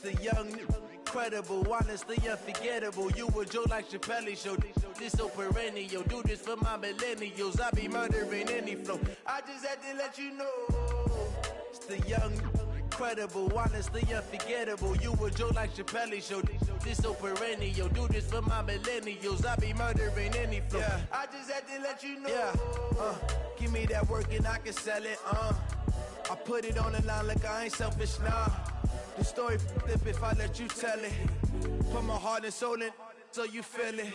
The young, incredible, honestly unforgettable. You a Joe like Chappelle show. This so perennial. Do this for my millennials. I be murdering any flow. I just had to let you know. It's the young, incredible, honestly unforgettable. You a Joe like Chappelle show. This so perennial. Do this for my millennials. I be murdering any flow. Yeah. I just had to let you know. Yeah. Give me that work and I can sell it. I put it on the line like I ain't selfish, nah. The story flip if I let you tell it. Put my heart and soul in so you feel it.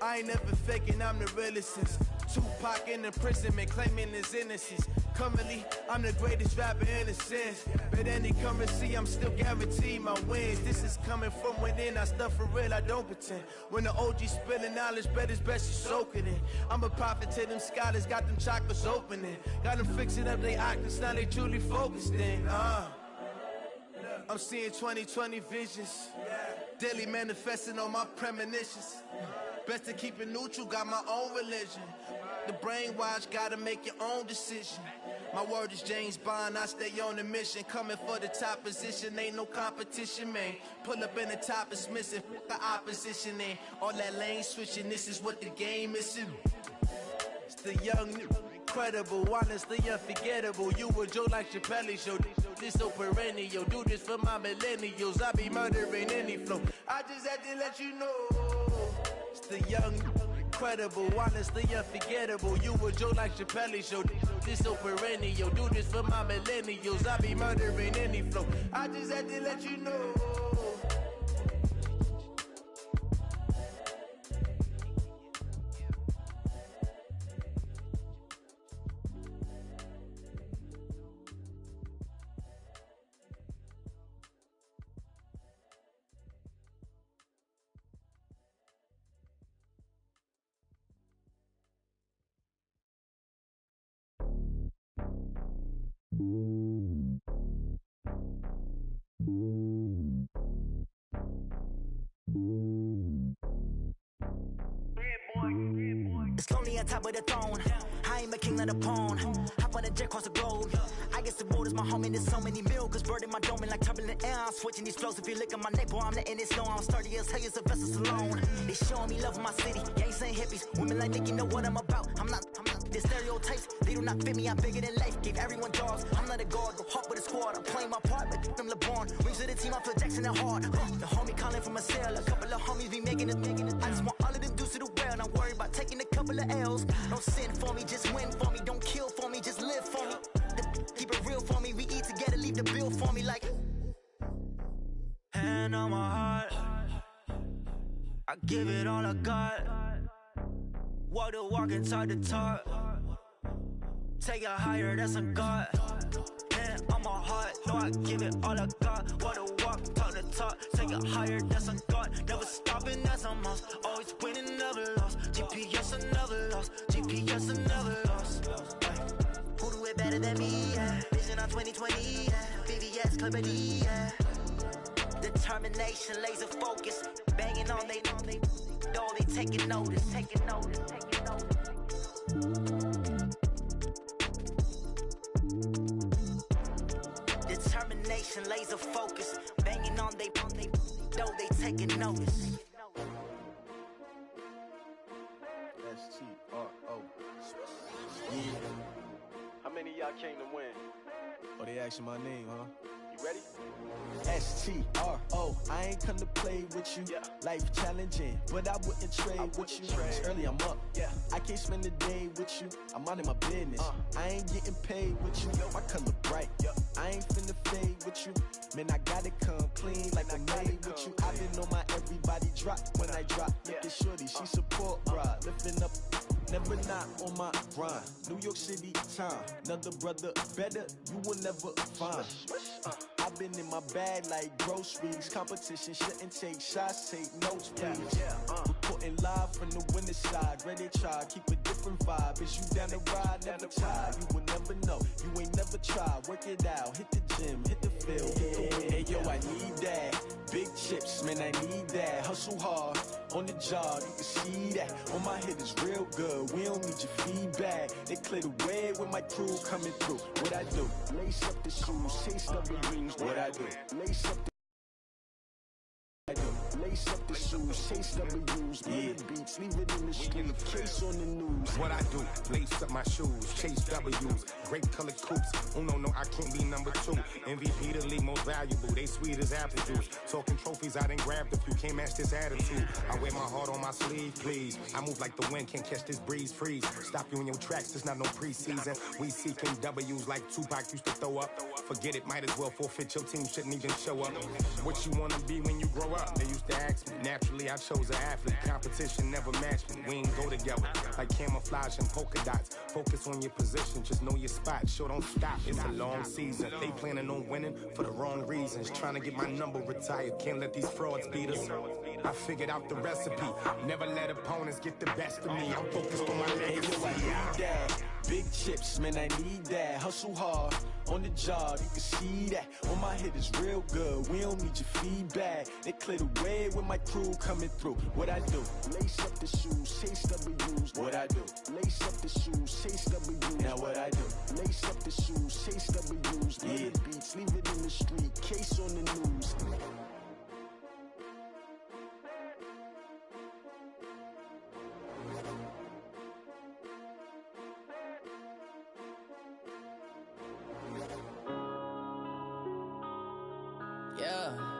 I ain't never faking, I'm the realest since Tupac in imprisonment, claiming his innocence. Currently, I'm the greatest rapper in a sense. But any currency, I'm still guaranteed my wins. This is coming from within, I stuff for real, I don't pretend. When the OG spilling knowledge, bet it's best you soak it in. I'm a prophet to them scholars, got them chakras opening. Got them fixing up they octaves, now they truly focused in. I'm seeing 2020 visions. Daily manifesting on my premonitions. Best to keep it neutral, got my own religion. The brainwash, gotta make your own decision. My word is James Bond, I stay on a mission. Coming for the top position, ain't no competition, man. Pull up in the top is missing, the opposition in. All that lane switching, this is what the game is. It's the young, incredible, honestly unforgettable. You a Joe like Chappelle show. This so perennial, do this for my millennials. I be murdering any flow. I just had to let you know. It's the young, incredible, honestly unforgettable. You a Joe like Chappelle show. This so perennial, do this for my millennials. I be murdering any flow. I just had to let you know. It's lonely on top of the throne. I ain't a king of the pawn. Hop on a jet across the globe. I guess the world is my home and there's so many milk. Bird in my dome and like turbulent air. I'm switching these flows. If you look at my neck, boy, I'm letting it slow. I'm sturdy as hell, as a vessel alone. They showing me love in my city. Gangs ain't hippies. Women like Nicky know what I'm about. I'm not the stereotypes. They do not fit me. I'm bigger than life. Gave everyone dogs. I'm not a guard. Go hawk with a squad. I'm playing my part, but them LeBron. Rings of the team. I feel Jackson and hard. The homie calling from a cell. A couple of homies be making it. I just want all of them dudes to the well. Not worry about taking a couple of L's. Don't sin for me, just win for me. Don't kill for me, just live for me. Keep it real for me. We eat together, leave the bill for me like. Hand on my heart, I give it all I got. Walk the walk and talk the talk. Take it higher, that's a God. Hand on my heart, no, I give it all I got. Walk the walk, talk the talk. Take it higher, that's a God. Never stopping, that's a must. Always winning, never lost. GPS, I never lost. GPS, I never lost. Who do it better than me? Yeah. Vision on 2020. Yeah. VVS, Clippity. Yeah. Determination, laser focus. Banging on they though they taking notice. Taking notice. Taking notice. Determination, laser focus. Banging on they though they taking notice. S-T-R-O. Yeah. How many of y'all came to win? Oh, they asking my name, huh? You ready? S-T-R-O. I ain't come to play with you. Yeah. Life challenging, but I wouldn't trade with you. It's early, I'm up. Yeah. I can't spend the day with you. I'm out of my business. I ain't getting paid with you. My color bright. I ain't finna fade with you. Man, I gotta come clean like I'm made with you. I been on my everybody drop when I drop. Look at shorty, she support ride. Lifting up, never not on my grind. New York City time, another brother better, you will never find. I've been in my bag like groceries. Competition shouldn't take shots, take notes, please. Reporting live from the winter side. Ready to try, keep a different vibe. Is you down the ride, never tired. You will never know, you ain't never tried. Work it out, hit the gym, hit the field. Hey yo, I need that. Big chips, man, I need that. Hustle hard, on the job, you can see that. On my head is real good, we don't need your feedback. They clear the way with my crew coming through. What I do? Lace up the shoes, chase up the rings. What I do? Lace up the lace up the shoes, chase W's, beats, leave it in the street, case on the news. What I do, lace up my shoes, chase W's, great colored coops. Oh no, I can't be number 2. MVP the league most valuable, they sweet as apple juice. Talking trophies, I done grabbed a few, can't match this attitude. I wear my heart on my sleeve, please. I move like the wind, can't catch this breeze, freeze. Stop you in your tracks, there's not no preseason. We seeking W's like Tupac used to throw up. Forget it, might as well forfeit, your team shouldn't even show up. What you wanna be when you grow up? They used to ask me. Naturally, I chose an athlete. Competition never matched me. We ain't go together like camouflage and polka dots. Focus on your position, just know your spot. Sure, don't stop. It's a long season. They planning on winning for the wrong reasons. Trying to get my number retired. Can't let these frauds beat us. I figured out the recipe. Never let opponents get the best of me. I'm focused on my legacy. Big chips, man, I need that. Hustle hard, on the job, you can see that. On my head is real good, we don't need your feedback. They clear the way with my crew coming through. What I do? Lace up the shoes, chase W's. What I do? Lace up the shoes, chase W's. Now what I do? Lace up the shoes, chase W's. Yeah. The beats, leave it in the street, case on the news. Yeah.